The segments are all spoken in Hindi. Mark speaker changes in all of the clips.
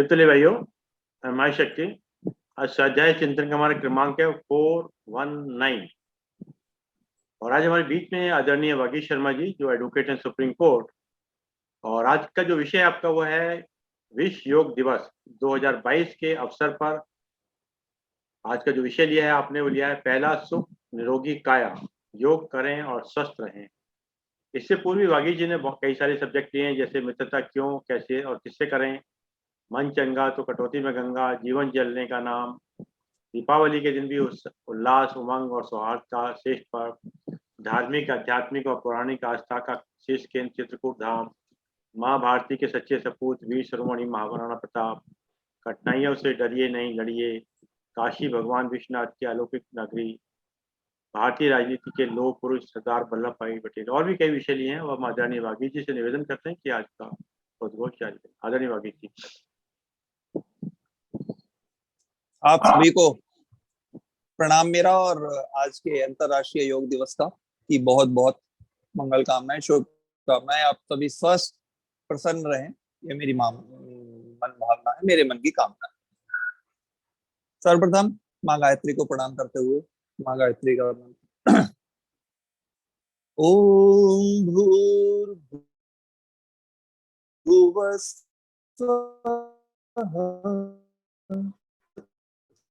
Speaker 1: जयतुल्य भाइयों, माई शक्ति। आज स्वाध्याय चिंतन का हमारा क्रमांक है 419 और आज हमारे बीच में आदरणीय वागीश शर्मा जी, जो एडवोकेट हैं सुप्रीम कोर्ट। और आज का जो विषय आपका वो है विश्व योग दिवस 2022 के अवसर पर। आज का जो विषय लिया है आपने, वो लिया है पहला सुख निरोगी काया, योग करें और स्वस्थ रहें। इससे पूर्व वागीश जी ने कई सारे सब्जेक्ट लिए हैं, जैसे मित्रता क्यों, कैसे और किससे करें, मन चंगा तो कटौती में गंगा, जीवन जलने का नाम, दीपावली के दिन भी उल्लास उमंग और सौहार्द का श्रेष्ठ पर्व, धार्मिक आध्यात्मिक और पौराणिक आस्था का शीर्ष केंद्र चित्रकूट धाम, माँ भारती के सच्चे सपूत वीर शिरोमणि महाराणा प्रताप, कठिनाइयों से डरिए नहीं लड़िए, काशी भगवान विश्वनाथ की अलौकिक नगरी, भारतीय राजनीति के लोक पुरुष सरदार वल्लभ भाई पटेल, और भी कई विषय लिए हैं। और हम आदरणीय वागीश जी से निवेदन करते हैं कि आज का उद्घोष जारी करें। आदरणीय वागीश जी,
Speaker 2: आप सभी को प्रणाम मेरा, और आज के अंतर्राष्ट्रीय योग दिवस का की बहुत बहुत मंगल कामनाएं, शुभकामनाएं। आप सभी स्वस्थ प्रसन्न रहें, ये मेरी मन भावना है, मेरे मन की कामना है। सर्वप्रथम माँ गायत्री को प्रणाम करते हुए माँ गायत्री का ओम भूर्भुवः स्वः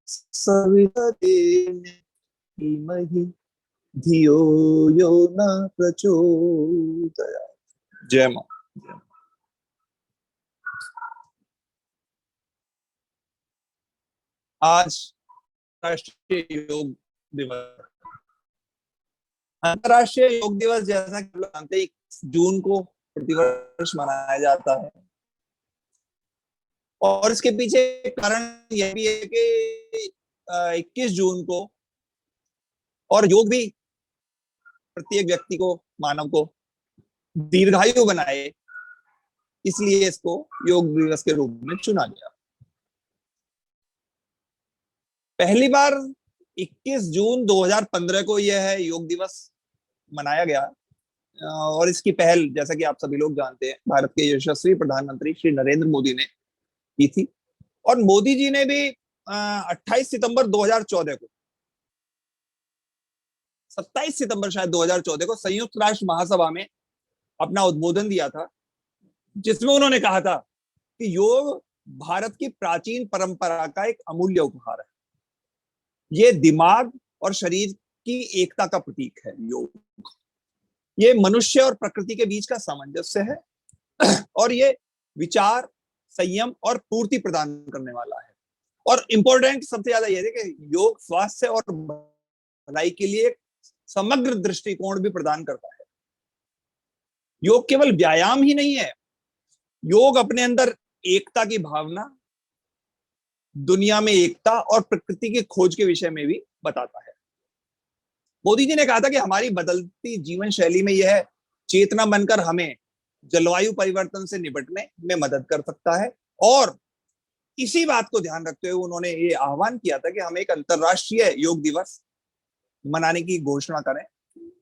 Speaker 2: सविता धीमहि धियो यो न प्रचोदयात्। जय मां। आज राष्ट्रीय योग दिवस, अंतर्राष्ट्रीय योग दिवस जैसा कि लोग जानते हैं 21 जून को प्रतिवर्ष मनाया जाता है। और इसके पीछे कारण यह भी है कि 21 जून को, और योग भी प्रत्येक व्यक्ति को, मानव को दीर्घायु बनाए, इसलिए इसको योग दिवस के रूप में चुना गया। पहली बार 21 जून 2015 को यह है योग दिवस मनाया गया। और इसकी पहल, जैसा कि आप सभी लोग जानते हैं, भारत के यशस्वी प्रधानमंत्री श्री नरेंद्र मोदी ने की थी। और मोदी जी ने भी 28 सितंबर 2014 को, 27 सितंबर शायद 2014 को संयुक्त राष्ट्र महासभा में अपना उद्बोधन दिया था, जिसमें उन्होंने कहा था कि योग भारत की प्राचीन परंपरा का एक अमूल्य उपहार है। ये दिमाग और शरीर की एकता का प्रतीक है। योग ये मनुष्य और प्रकृति के बीच का सामंजस्य है और ये विचार, संयम और पूर्ति प्रदान करने वाला है। और इंपॉर्टेंट सबसे ज्यादा यह है कि योग स्वास्थ्य और भलाई के लिए समग्र दृष्टिकोण भी प्रदान करता है। योग केवल व्यायाम ही नहीं है, योग अपने अंदर एकता की भावना, दुनिया में एकता और प्रकृति की खोज के विषय में भी बताता है। मोदी जी ने कहा था कि हमारी बदलती जीवन शैली में यह चेतना बनकर हमें जलवायु परिवर्तन से निपटने में मदद कर सकता है। और इसी बात को ध्यान रखते हुए उन्होंने ये आह्वान किया था कि हम एक अंतर्राष्ट्रीय योग दिवस मनाने की घोषणा करें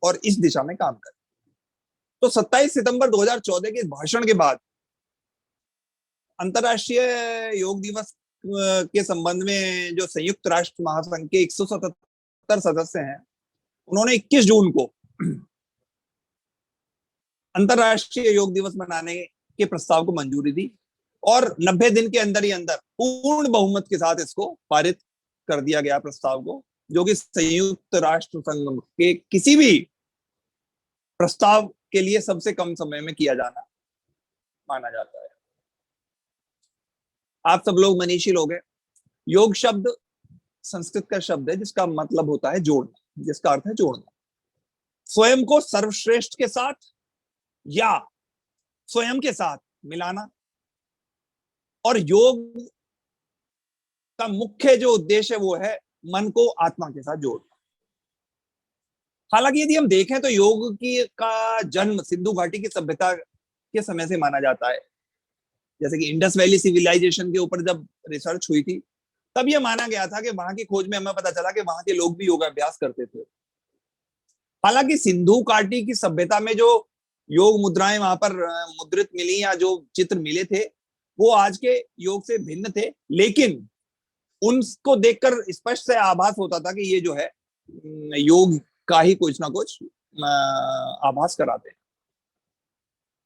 Speaker 2: और इस दिशा में काम करें। तो 27 सितंबर 2014 के भाषण के बाद अंतर्राष्ट्रीय योग दिवस के संबंध में जो संयुक्त राष्ट्र महासंघ के 177 सदस्य हैं, उन्होंने 21 जून को अंतर्राष्ट्रीय योग दिवस मनाने के प्रस्ताव को मंजूरी दी और 90 दिन के अंदर ही अंदर पूर्ण बहुमत के साथ इसको पारित कर दिया गया प्रस्ताव को, जो कि संयुक्त राष्ट्र संघ के किसी भी प्रस्ताव के लिए सबसे कम समय में किया जाना माना जाता है। आप सब लोग मनीषी लोग हैं। योग शब्द संस्कृत का शब्द है जिसका मतलब होता है जोड़ना, जिसका अर्थ है जोड़ना, स्वयं को सर्वश्रेष्ठ के साथ या स्वयं के साथ मिलाना। और योग का मुख्य जो उद्देश्य है वो है मन को आत्मा के साथ जोड़ना। हालांकि यदि हम देखें तो योग की का जन्म सिंधु घाटी की सभ्यता के समय से माना जाता है। जैसे कि इंडस वैली सिविलाइजेशन के ऊपर जब रिसर्च हुई थी, तब यह माना गया था कि वहां की खोज में हमें पता चला कि वहां के लोग भी योगाभ्यास करते थे। हालांकि सिंधु घाटी की सभ्यता में जो योग मुद्राएं वहां पर मुद्रित मिली या जो चित्र मिले थे, वो आज के योग से भिन्न थे, लेकिन उनको देखकर स्पष्ट से आभास होता था कि ये जो है योग का ही कुछ ना कुछ आभास कराते हैं।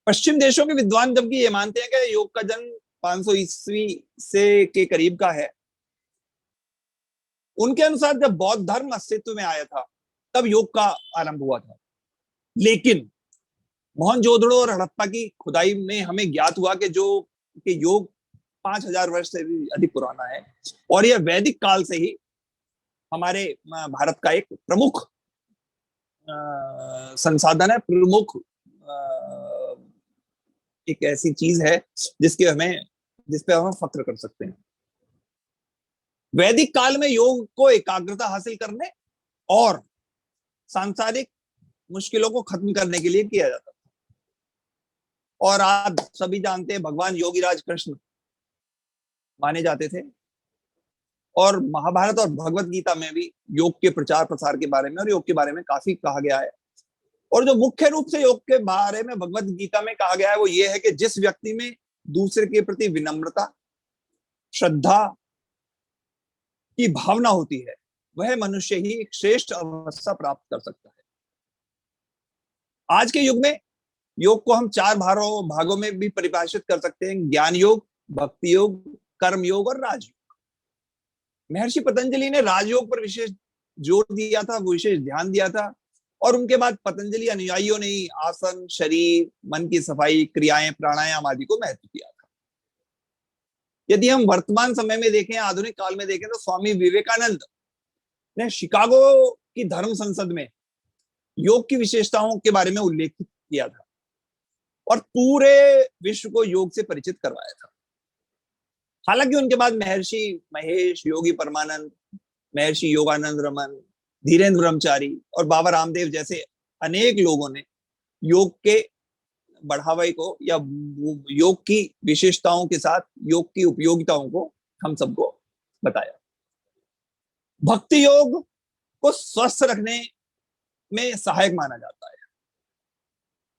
Speaker 2: पश्चिम देशों के विद्वान जबकि ये मानते हैं कि योग का जन्म 500 ईस्वी से के करीब का है, उनके अनुसार जब बौद्ध धर्म अस्तित्व में आया था तब योग का आरंभ हुआ था। लेकिन मोहनजोदड़ो और हड़प्पा की खुदाई में हमें ज्ञात हुआ कि योग 5000 वर्ष से भी अधिक पुराना है और यह वैदिक काल से ही हमारे भारत का एक प्रमुख संसाधन है, प्रमुख एक ऐसी चीज है जिस पे हम फक्र कर सकते हैं। वैदिक काल में योग को एकाग्रता हासिल करने और सांसारिक मुश्किलों को खत्म करने के लिए किया जाता था। और आप सभी जानते हैं भगवान योगीराज कृष्ण माने जाते थे और महाभारत और भगवत गीता में भी योग के प्रचार प्रसार के बारे में और योग के बारे में काफी कहा गया है। और जो मुख्य रूप से योग के बारे में भगवत गीता में कहा गया है वो ये है कि जिस व्यक्ति में दूसरे के प्रति विनम्रता, श्रद्धा की भावना होती है वह मनुष्य ही एक श्रेष्ठ अवस्था प्राप्त कर सकता है। आज के युग में योग को हम 4 भागों में भी परिभाषित कर सकते हैं: ज्ञान योग, भक्ति योग, कर्म योग और राजयोग। महर्षि पतंजलि ने राजयोग पर विशेष जोर दिया था, विशेष ध्यान दिया था और उनके बाद पतंजलि अनुयायियों ने आसन, शरीर, मन की सफाई, क्रियाएं, प्राणायाम आदि को महत्व दिया था। यदि हम वर्तमान समय में देखें, आधुनिक काल में देखें तो स्वामी विवेकानंद ने शिकागो की धर्म संसद में योग की विशेषताओं के बारे में उल्लेखित किया था और पूरे विश्व को योग से परिचित करवाया था। हालांकि उनके बाद महर्षि महेश, योगी परमानंद, महर्षि योगानंद रमन, धीरेन्द्र ब्रह्मचारी और बाबा रामदेव जैसे अनेक लोगों ने योग के बढ़ावे को या योग की विशेषताओं के साथ योग की उपयोगिताओं को हम सबको बताया। भक्ति योग को स्वस्थ रखने में सहायक माना जाता है।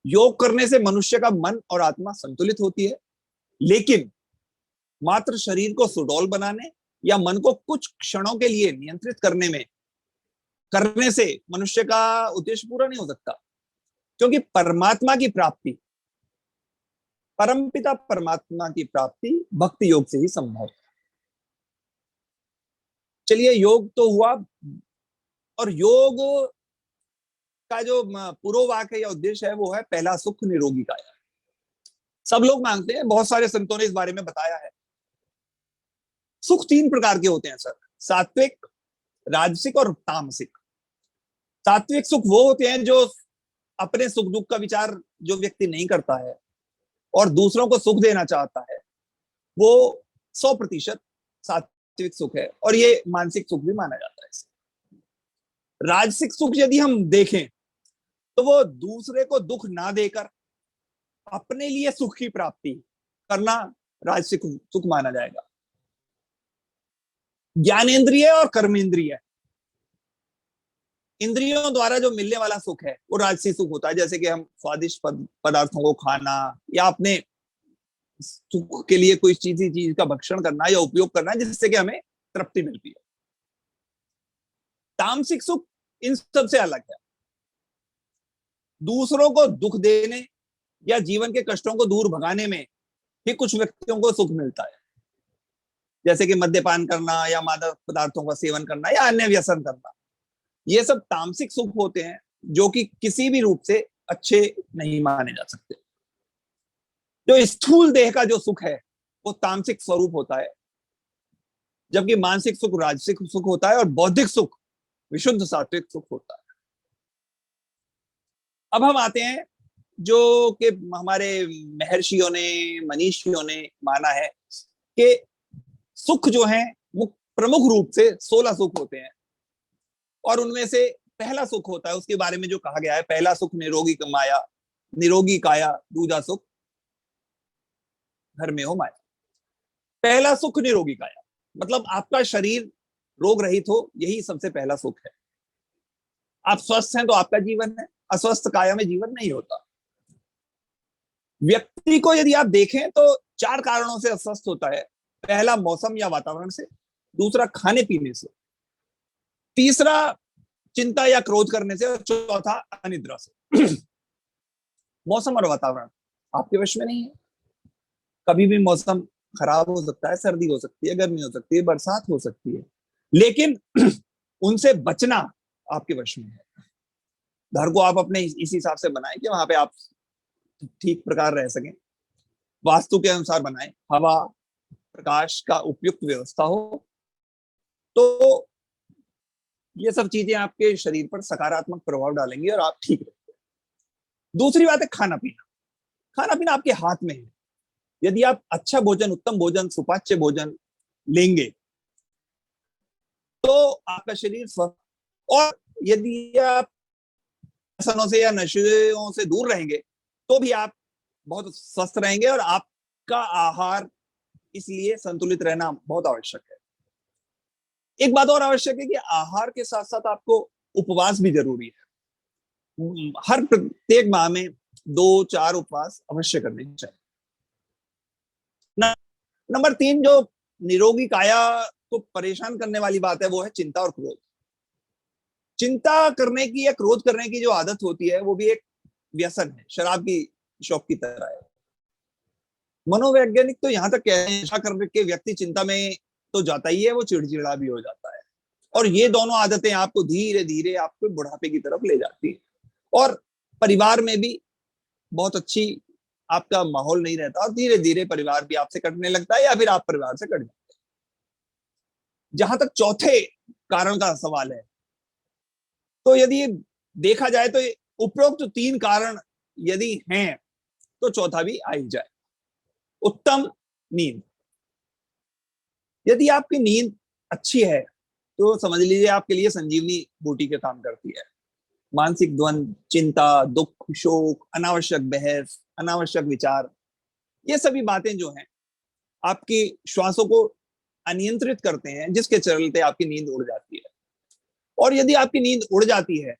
Speaker 2: योग करने से मनुष्य का मन और आत्मा संतुलित होती है, लेकिन मात्र शरीर को सुडौल बनाने या मन को कुछ क्षणों के लिए नियंत्रित करने से मनुष्य का उद्देश्य पूरा नहीं हो सकता, क्योंकि परमात्मा की प्राप्ति, परमपिता परमात्मा की प्राप्ति भक्ति योग से ही संभव है। चलिए, योग तो हुआ और योग का जो पुरोवाक्य या उद्देश्य है वो है पहला सुख निरोगी काया। सब लोग मांगते हैं, बहुत सारे संतों ने इस बारे में बताया है। सुख 3 प्रकार के होते हैं सर: सात्विक, राजसिक और तामसिक। सात्विक सुख वो होते हैं जो अपने सुख दुख का विचार जो व्यक्ति नहीं करता है और दूसरों को सुख देना चाहता है, वो 100% सात्विक सुख है और ये मानसिक सुख भी माना जाता है। राजसिक सुख यदि हम देखें तो वो दूसरे को दुख ना देकर अपने लिए सुख की प्राप्ति करना राजसिक सुख माना जाएगा। ज्ञानेंद्रिय और कर्मेंद्रिय इंद्रियों द्वारा जो मिलने वाला सुख है वो राजसिक सुख होता है, जैसे कि हम स्वादिष्ट पदार्थों को खाना या अपने सुख के लिए कोई चीज का भक्षण करना या उपयोग करना जिससे कि हमें तृप्ति मिलती है। तामसिक सुख इन सब से अलग है। दूसरों को दुख देने या जीवन के कष्टों को दूर भगाने में ही कुछ व्यक्तियों को सुख मिलता है, जैसे कि मद्यपान करना या मादक पदार्थों का सेवन करना या अन्य व्यसन करना। ये सब तामसिक सुख होते हैं जो कि किसी भी रूप से अच्छे नहीं माने जा सकते। जो स्थूल देह का जो सुख है वो तामसिक स्वरूप होता है, जबकि मानसिक सुख राजसिक सुख होता है और बौद्धिक सुख विशुद्ध सात्विक सुख होता है। अब हम आते हैं जो कि हमारे महर्षियों ने, मनीषियों ने माना है कि सुख जो है प्रमुख रूप से 16 सुख होते हैं और उनमें से पहला सुख होता है, उसके बारे में जो कहा गया है, पहला सुख निरोगी काया, दूजा सुख घर में हो माया। पहला सुख निरोगी काया मतलब आपका शरीर रोग रहित हो, यही सबसे पहला सुख है। आप स्वस्थ हैं तो आपका जीवन है, अस्वस्थ काया में जीवन नहीं होता। व्यक्ति को यदि आप देखें तो 4 कारणों से अस्वस्थ होता है। पहला मौसम या वातावरण से, दूसरा खाने पीने से, तीसरा चिंता या क्रोध करने से, और चौथा अनिद्रा से। मौसम और वातावरण आपके वश में नहीं है। कभी भी मौसम खराब हो सकता है, सर्दी हो सकती है, गर्मी हो सकती है, बरसात हो सकती है, लेकिन उनसे बचना आपके वश में है। घर को आप अपने इस हिसाब से बनाएं कि वहां पे आप ठीक प्रकार रह सकें, वास्तु के अनुसार बनाएं, हवा प्रकाश का उपयुक्त व्यवस्था हो, तो ये सब चीजें आपके शरीर पर सकारात्मक प्रभाव डालेंगी और आप ठीक रहेंगे। दूसरी बात है खाना पीना। खाना पीना आपके हाथ में है। यदि आप अच्छा भोजन, उत्तम भोजन, सुपाच्य भोजन लेंगे तो आपका शरीर स्वस्थ, और यदि आप व्यसनों से या नशों से दूर रहेंगे तो भी आप बहुत स्वस्थ रहेंगे। और आपका आहार इसलिए संतुलित रहना बहुत आवश्यक है। एक बात और आवश्यक है कि आहार के साथ साथ आपको उपवास भी जरूरी है। हर प्रत्येक माह में 2-4 उपवास अवश्य करने चाहिए। नंबर 3 जो निरोगी काया को परेशान करने वाली बात है वो है चिंता और क्रोध। चिंता करने की या क्रोध करने की जो आदत होती है वो भी एक व्यसन है, शराब की शौक की तरह है। मनोवैज्ञानिक तो यहां तक कह रहे हैं नशा करके व्यक्ति चिंता में तो जाता ही है, वो चिड़चिड़ा भी हो जाता है। और ये दोनों आदतें आपको धीरे धीरे आपको बुढ़ापे की तरफ ले जाती है, और परिवार में भी बहुत अच्छी आपका माहौल नहीं रहता, और धीरे धीरे परिवार भी आपसे कटने लगता है या फिर आप परिवार से कट जाते हैं। जहां तक चौथे कारण का सवाल है, तो यदि देखा जाए तो उपरोक्त 3 कारण यदि हैं तो चौथा भी आ ही जाए। उत्तम नींद। यदि आपकी नींद अच्छी है तो समझ लीजिए आपके लिए संजीवनी बूटी के काम करती है। मानसिक द्वंद, चिंता, दुख, शोक, अनावश्यक बहस, अनावश्यक विचार, ये सभी बातें जो हैं आपकी श्वासों को अनियंत्रित करते हैं, जिसके चलते आपकी नींद उड़ जाती है। और यदि आपकी नींद उड़ जाती है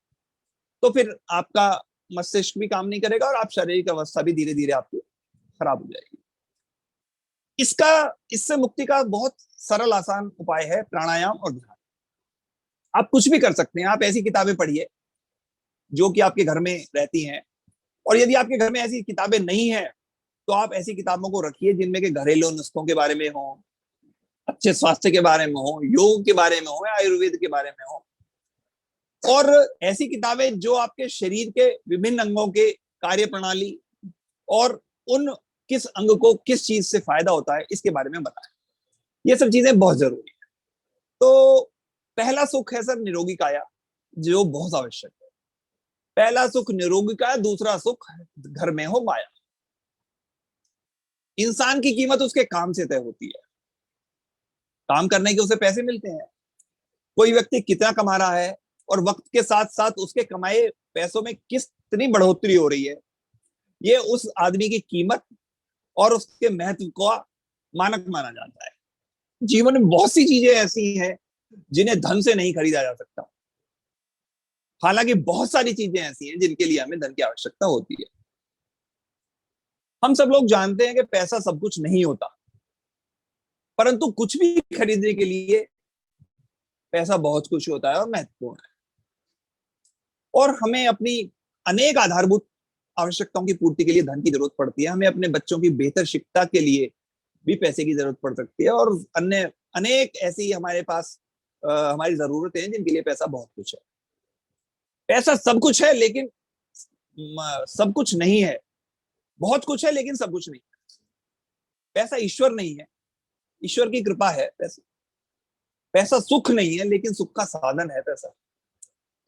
Speaker 2: तो फिर आपका मस्तिष्क भी काम नहीं करेगा और आप शारीरिक अवस्था भी धीरे धीरे आपकी खराब हो जाएगी। इससे मुक्ति का बहुत सरल आसान उपाय है प्राणायाम और ध्यान। आप कुछ भी कर सकते हैं। आप ऐसी किताबें पढ़िए जो कि आपके घर में रहती हैं, और यदि आपके घर में ऐसी किताबें नहीं है तो आप ऐसी किताबों को रखिए जिनमें के घरेलू नुस्खों के बारे में हो, अच्छे स्वास्थ्य के बारे में हो, योग के बारे में हो, या आयुर्वेद के बारे में हो, और ऐसी किताबें जो आपके शरीर के विभिन्न अंगों के कार्य प्रणाली और उन किस अंग को किस चीज से फायदा होता है इसके बारे में बताएं। ये सब चीजें बहुत जरूरी है। तो पहला सुख है सर निरोगी काया, जो बहुत आवश्यक है। पहला सुख निरोगी काया, दूसरा सुख घर में हो माया। इंसान की कीमत उसके काम से तय होती है। काम करने के उसे पैसे मिलते हैं। कोई व्यक्ति कितना कमा रहा है और वक्त के साथ साथ उसके कमाए पैसों में कितनी बढ़ोतरी हो रही है, ये उस आदमी की कीमत और उसके महत्व का मानक माना जाता है। जीवन में बहुत सी चीजें ऐसी हैं जिन्हें धन से नहीं खरीदा जा सकता। हालांकि बहुत सारी चीजें ऐसी हैं जिनके लिए हमें धन की आवश्यकता होती है। हम सब लोग जानते हैं कि पैसा सब कुछ नहीं होता, परंतु कुछ भी खरीदने के लिए पैसा बहुत कुछ होता है और महत्वपूर्ण है। और हमें अपनी अनेक आधारभूत आवश्यकताओं की पूर्ति के लिए धन की जरूरत पड़ती है। हमें अपने बच्चों की बेहतर शिक्षा के लिए भी पैसे की जरूरत पड़ सकती है, और अन्य अनेक ऐसी हमारे पास हमारी जरूरतें हैं जिनके लिए पैसा बहुत कुछ है। पैसा सब कुछ है लेकिन सब कुछ नहीं है। बहुत कुछ है लेकिन सब कुछ नहीं है। पैसा ईश्वर नहीं है, ईश्वर की कृपा है पैसा। पैसा सुख नहीं है लेकिन सुख का साधन है पैसा।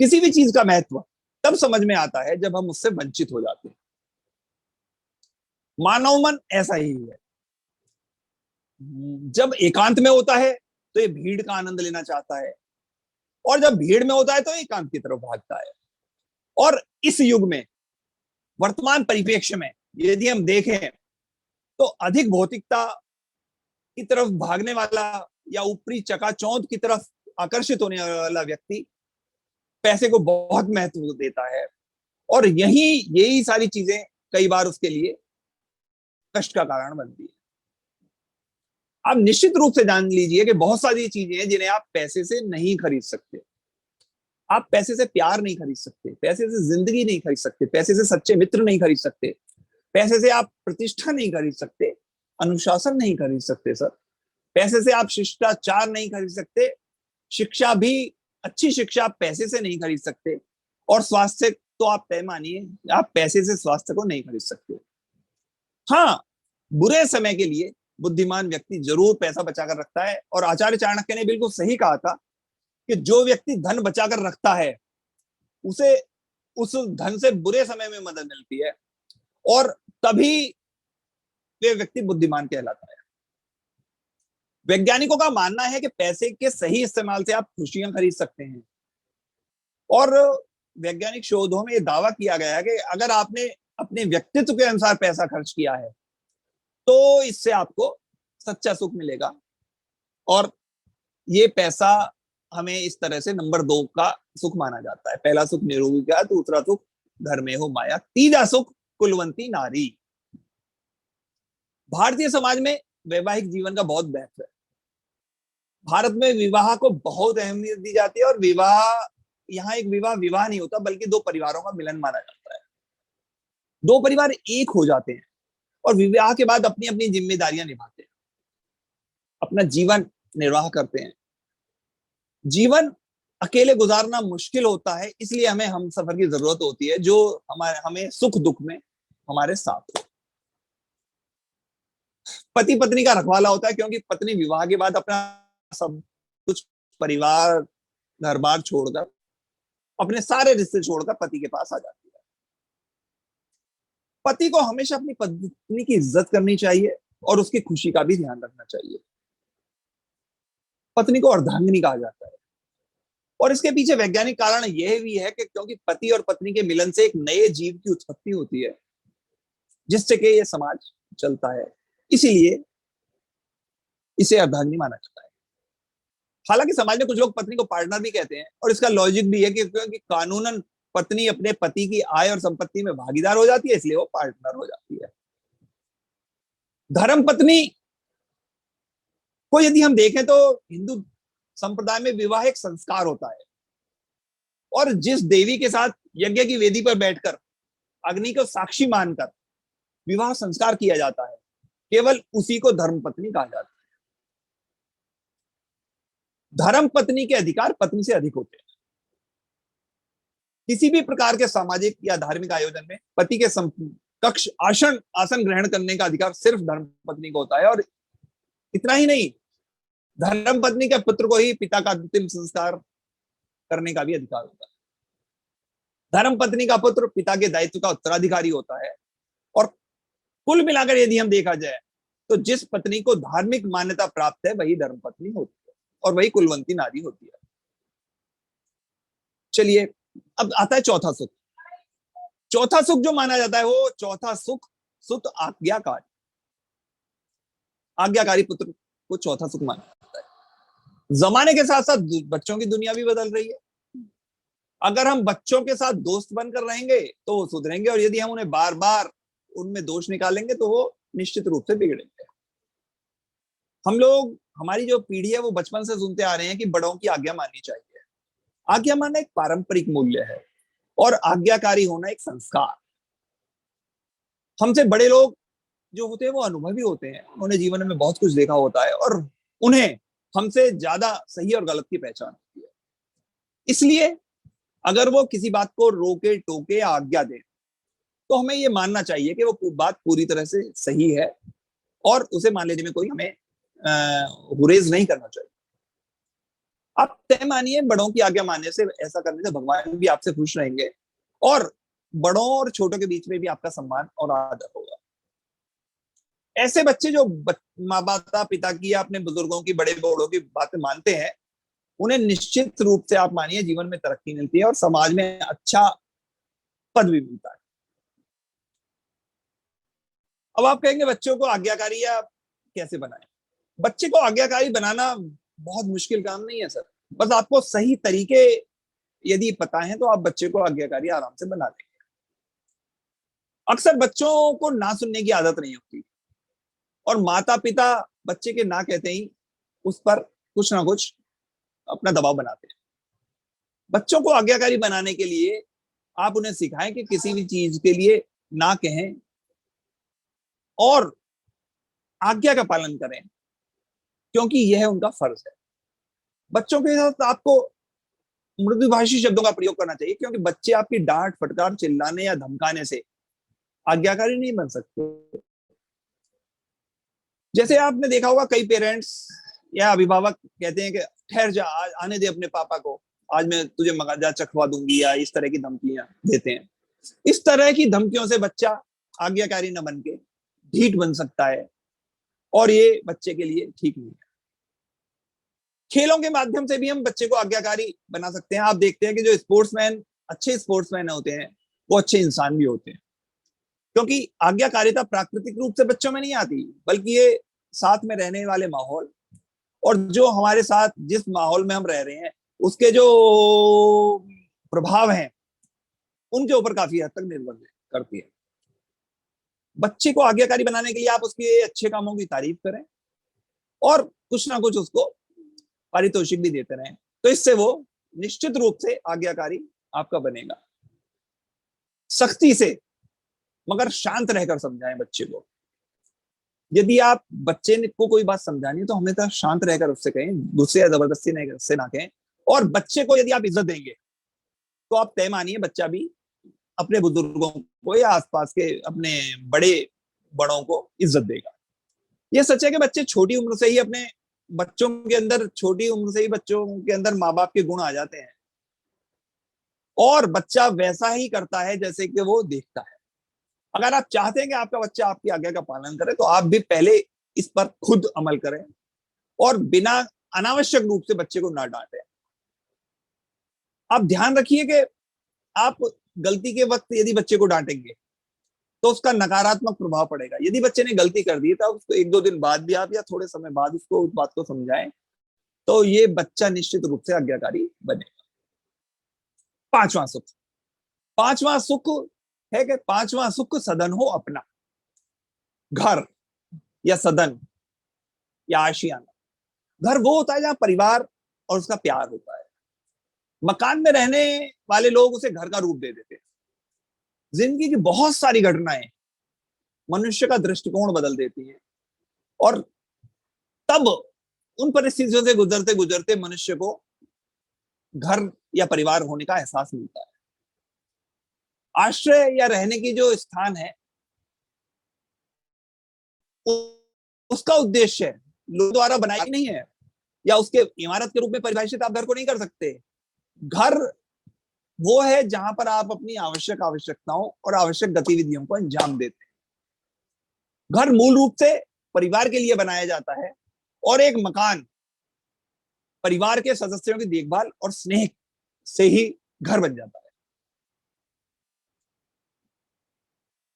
Speaker 2: किसी भी चीज का महत्व तब समझ में आता है जब हम उससे वंचित हो जाते हैं। मानव मन ऐसा ही है। जब एकांत में होता है तो ये भीड़ का आनंद लेना चाहता है, और जब भीड़ में होता है तो एकांत की तरफ भागता है। और इस युग में, वर्तमान परिप्रेक्ष्य में यदि हम देखें तो अधिक भौतिकता की तरफ भागने वाला या ऊपरी चकाचौंध की तरफ आकर्षित होने वाला व्यक्ति पैसे को बहुत महत्व देता है, और यही सारी चीजें कई बार उसके लिए कष्ट का कारण बनती है। आप निश्चित रूप से जान लीजिए कि बहुत सारी चीजें हैं जिन्हें आप पैसे से नहीं खरीद सकते। आप पैसे से प्यार नहीं खरीद सकते, पैसे से जिंदगी नहीं खरीद सकते, पैसे से सच्चे मित्र नहीं खरीद सकते, पैसे से आप प्रतिष्ठा नहीं खरीद सकते, अनुशासन नहीं खरीद सकते सर, पैसे से आप शिष्टाचार नहीं खरीद सकते, शिक्षा भी, अच्छी शिक्षा आप पैसे से नहीं खरीद सकते, और स्वास्थ्य तो आप तय मानिए आप पैसे से स्वास्थ्य को नहीं खरीद सकते। हाँ, बुरे समय के लिए बुद्धिमान व्यक्ति जरूर पैसा बचाकर रखता है, और आचार्य चाणक्य ने बिल्कुल सही कहा था कि जो व्यक्ति धन बचाकर रखता है उसे उस धन से बुरे समय में मदद मिलती है, और तभी वे व्यक्ति बुद्धिमान कहलाता है। वैज्ञानिकों का मानना है कि पैसे के सही इस्तेमाल से आप खुशियां खरीद सकते हैं, और वैज्ञानिक शोधों में यह दावा किया गया है कि अगर आपने अपने व्यक्तित्व के अनुसार पैसा खर्च किया है तो इससे आपको सच्चा सुख मिलेगा। और ये पैसा हमें इस तरह से नंबर 2 का सुख माना जाता है। पहला सुख निरोगी का, दूसरा सुख घर में हो माया, तीसरा सुख कुलवंती नारी। भारतीय समाज में वैवाहिक जीवन का बहुत महत्व है। भारत में विवाह को बहुत अहमियत दी जाती है, और विवाह, यहाँ एक विवाह नहीं होता बल्कि दो परिवारों का मिलन माना जाता है। दो परिवार एक हो जाते हैं और विवाह के बाद अपनी अपनी जिम्मेदारियां निभाते हैं, अपना जीवन निर्वाह करते हैं। जीवन अकेले गुजारना मुश्किल होता है, इसलिए हमें हम सफर की जरूरत होती है जो हमें सुख दुख में हमारे साथ हो। पति पत्नी का रखवाला होता है, क्योंकि पत्नी विवाह के बाद अपना सब कुछ, परिवार, घर बार छोड़कर, अपने सारे रिश्ते छोड़कर पति के पास आ जाती है। पति को हमेशा अपनी पत्नी की इज्जत करनी चाहिए और उसकी खुशी का भी ध्यान रखना चाहिए। पत्नी को अर्धांगिनी कहा जाता है, और इसके पीछे वैज्ञानिक कारण यह भी है कि क्योंकि पति और पत्नी के मिलन से एक नए जीव की उत्पत्ति होती है, जिससे कि यह समाज चलता है, इसीलिए इसे अर्धांगिनी माना जाता है। हालांकि समाज में कुछ लोग पत्नी को पार्टनर भी कहते हैं, और इसका लॉजिक भी है कि क्योंकि कानूनन पत्नी अपने पति की आय और संपत्ति में भागीदार हो जाती है, इसलिए वो पार्टनर हो जाती है। धर्म पत्नी को यदि हम देखें तो हिंदू संप्रदाय में विवाह एक संस्कार होता है, और जिस देवी के साथ यज्ञ की वेदी पर बैठकर अग्नि को साक्षी मानकर विवाह संस्कार किया जाता है, केवल उसी को धर्म पत्नी कहा जाता है। धर्म पत्नी के अधिकार पत्नी से अधिक होते हैं। किसी भी प्रकार के सामाजिक या धार्मिक आयोजन में पति के समकक्ष आसन ग्रहण करने का अधिकार सिर्फ धर्म पत्नी को होता है, और इतना ही नहीं, धर्म पत्नी के पुत्र को ही पिता का अंतिम संस्कार करने का भी अधिकार होता है। धर्म पत्नी का पुत्र पिता के दायित्व का उत्तराधिकारी होता है, और कुल मिलाकर यदि हम देखा जाए तो जिस पत्नी को धार्मिक मान्यता प्राप्त है वही धर्म पत्नी होती है, और वही कुलवंती नारी होती है। चलिए, अब आता है चौथा सुख। चौथा सुख जो माना जाता है वो चौथा सुख सुत आज्ञाकारी। आज्ञाकारी पुत्र को चौथा सुख माना जाता है। जमाने के साथ साथ बच्चों की दुनिया भी बदल रही है। अगर हम बच्चों के साथ दोस्त बनकर रहेंगे तो वो सुधरेंगे, और यदि हम उन्हें बार बार उनमें दोष निकालेंगे तो वो निश्चित रूप से बिगड़ेंगे। हम लोग, हमारी जो पीढ़ी है वो बचपन से सुनते आ रहे हैं कि बड़ों की आज्ञा माननी चाहिए। आज्ञा मानना एक पारंपरिक मूल्य है, और आज्ञाकारी होना एक संस्कार। हमसे बड़े लोग जो होते हैं वो अनुभवी होते हैं, उन्होंने जीवन में बहुत कुछ देखा होता है, और उन्हें हमसे ज्यादा सही और गलत की पहचान होती है। इसलिए अगर वो किसी बात को रोके टोके या आज्ञा दे तो हमें ये मानना चाहिए कि वो बात पूरी तरह से सही है, और उसे मान लेने में कोई हमें गुरेज नहीं करना चाहिए। आप तय मानिए, बड़ों की आज्ञा मानने से, ऐसा करने से भगवान भी आपसे खुश रहेंगे, और बड़ों और छोटों के बीच में भी आपका सम्मान और आदर होगा। ऐसे बच्चे जो माता पिता की या अपने बुजुर्गों की, बड़े बूढ़ों की बातें मानते हैं, उन्हें निश्चित रूप से आप मानिए जीवन में तरक्की मिलती है और समाज में अच्छा पद भी मिलता है। अब आप कहेंगे बच्चों को आज्ञाकारी या कैसे बनाएं? बच्चे को आज्ञाकारी बनाना बहुत मुश्किल काम नहीं है सर। बस आपको सही तरीके यदि पता है तो आप बच्चे को आज्ञाकारी आराम से बना देंगे। अक्सर बच्चों को ना सुनने की आदत नहीं होती, और माता पिता बच्चे के ना कहते ही उस पर कुछ ना कुछ अपना दबाव बनाते हैं। बच्चों को आज्ञाकारी बनाने के लिए आप उन्हें सिखाएं कि किसी भी चीज के लिए ना कहें और आज्ञा का पालन करें, क्योंकि यह उनका फर्ज है। बच्चों के साथ आपको मृदुभाषी शब्दों का प्रयोग करना चाहिए, क्योंकि बच्चे आपकी डांट फटकार चिल्लाने या धमकाने से आज्ञाकारी नहीं बन सकते। जैसे आपने देखा होगा कई पेरेंट्स या अभिभावक कहते हैं कि ठहर जा, आने दे अपने पापा को, आज मैं तुझे मगाजा चखवा दूंगी, या इस तरह की धमकियां देते हैं। इस तरह की धमकियों से बच्चा आज्ञाकारी न बन के ढीठ बन सकता है, और ये बच्चे के लिए ठीक नहीं है। खेलों के माध्यम से भी हम बच्चे को आज्ञाकारी बना सकते हैं। आप देखते हैं कि जो स्पोर्ट्समैन अच्छे स्पोर्ट्समैन होते हैं वो अच्छे इंसान भी होते हैं, क्योंकि आज्ञाकारिता प्राकृतिक रूप से बच्चों में नहीं आती, बल्कि ये साथ में रहने वाले माहौल और जो हमारे साथ जिस माहौल में हम रह रहे हैं उसके जो प्रभाव हैं उनके ऊपर काफी हद तक निर्भर करती है। बच्चे को आज्ञाकारी बनाने के लिए आप उसके अच्छे कामों की तारीफ करें और कुछ ना कुछ उसको पारितोषिक भी देते रहें, तो इससे वो निश्चित रूप से आज्ञाकारी आपका बनेगा। सख्ती से मगर शांत रहकर समझाएं बच्चे को। यदि आप बच्चे को कोई बात समझानी है तो हमेशा शांत रहकर उससे कहें, गुस्से या जबरदस्ती से ना कहें। और बच्चे को यदि आप इज्जत देंगे तो आप तय मानिए बच्चा भी अपने बुजुर्गों को या आसपास के अपने बड़ों को इज्जत देगा। यह सच है कि बच्चे छोटी उम्र से ही बच्चों के अंदर माँ बाप के गुण आ जाते हैं, और बच्चा वैसा ही करता है जैसे कि वो देखता है। अगर आप चाहते हैं कि आपका बच्चा आपकी आज्ञा का पालन करे तो आप भी पहले इस पर खुद अमल करें और बिना अनावश्यक रूप से बच्चे को ना डांटें। आप ध्यान रखिए कि आप गलती के वक्त यदि बच्चे को डांटेंगे तो उसका नकारात्मक प्रभाव पड़ेगा। यदि बच्चे ने गलती कर दी तो उसको 1-2 दिन बाद भी आप या थोड़े समय बाद उसको उस बात को समझाएं, तो ये बच्चा निश्चित रूप से आज्ञाकारी बनेगा। पांचवा सुख है कि पांचवा सुख सदन हो अपना। घर या सदन या आशियाना। घर वो होता है जहां परिवार और उसका प्यार होता है। मकान में रहने वाले लोग उसे घर का रूप दे देते हैं। जिंदगी की बहुत सारी घटनाएं मनुष्य का दृष्टिकोण बदल देती हैं, और तब उन परिस्थितियों से गुजरते गुजरते मनुष्य को घर या परिवार होने का एहसास मिलता है। आश्रय या रहने की जो स्थान है उसका उद्देश्य लोगों द्वारा बनाई नहीं है, या उसके इमारत के रूप में परिभाषित आप घर को नहीं कर सकते। घर वो है जहां पर आप अपनी आवश्यकताओं और आवश्यक गतिविधियों को अंजाम देते हैं। घर मूल रूप से परिवार के लिए बनाया जाता है, और एक मकान परिवार के सदस्यों की देखभाल और स्नेह से ही घर बन जाता है।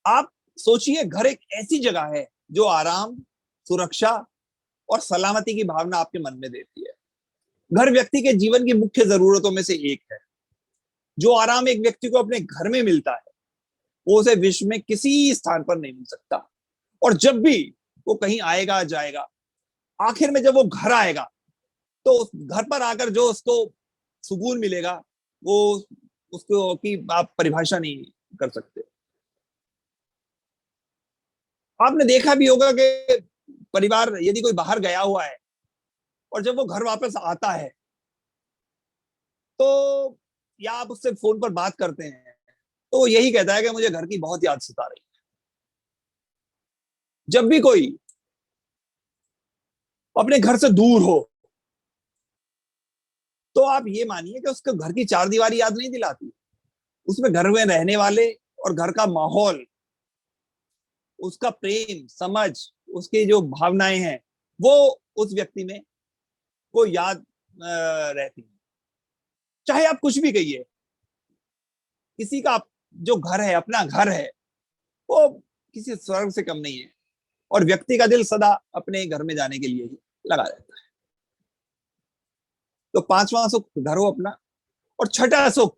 Speaker 2: आप सोचिए, घर एक ऐसी जगह है जो आराम, सुरक्षा और सलामती की भावना आपके मन में देती है। घर व्यक्ति के जीवन की मुख्य जरूरतों में से एक है। जो आराम एक व्यक्ति को अपने घर में मिलता है वो उसे विश्व में किसी स्थान पर नहीं मिल सकता। और जब भी वो कहीं आएगा जाएगा, आखिर में जब वो घर आएगा तो उस घर पर आकर जो उसको सुकून मिलेगा वो उसको की आप परिभाषा नहीं कर सकते। आपने देखा भी होगा कि परिवार यदि कोई बाहर गया हुआ है और जब वो घर वापस आता है तो या आप उससे फोन पर बात करते हैं तो वो यही कहता है कि मुझे घर की बहुत याद सता रही है। जब भी कोई अपने घर से दूर हो तो आप ये मानिए कि उसको घर की चार दीवारी याद नहीं दिलाती, उसमें घर में रहने वाले और घर का माहौल, उसका प्रेम, समझ, उसकी जो भावनाएं हैं वो उस व्यक्ति में वो याद रहती है। चाहे आप कुछ भी कहिए, किसी का जो घर है, अपना घर है, वो किसी स्वर्ग से कम नहीं है, और व्यक्ति का दिल सदा अपने घर में जाने के लिए ही लगा रहता है। तो पांचवा सुख घर हो अपना, और छठा सुख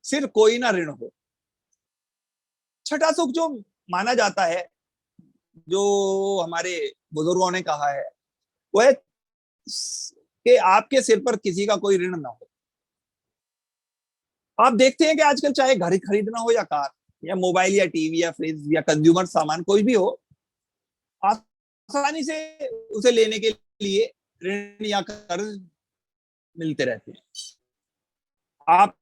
Speaker 2: सिर कोई ना ऋण हो। छठा सुख जो माना जाता है, जो हमारे बुजुर्गों ने कहा है वो है कि आपके सिर पर किसी का कोई ऋण ना हो। आप देखते हैं कि आजकल चाहे घर खरीदना हो या कार या मोबाइल या टीवी या फ्रिज या कंज्यूमर सामान कोई भी हो, आसानी से उसे लेने के लिए ऋण या कर्ज मिलते रहते हैं। आप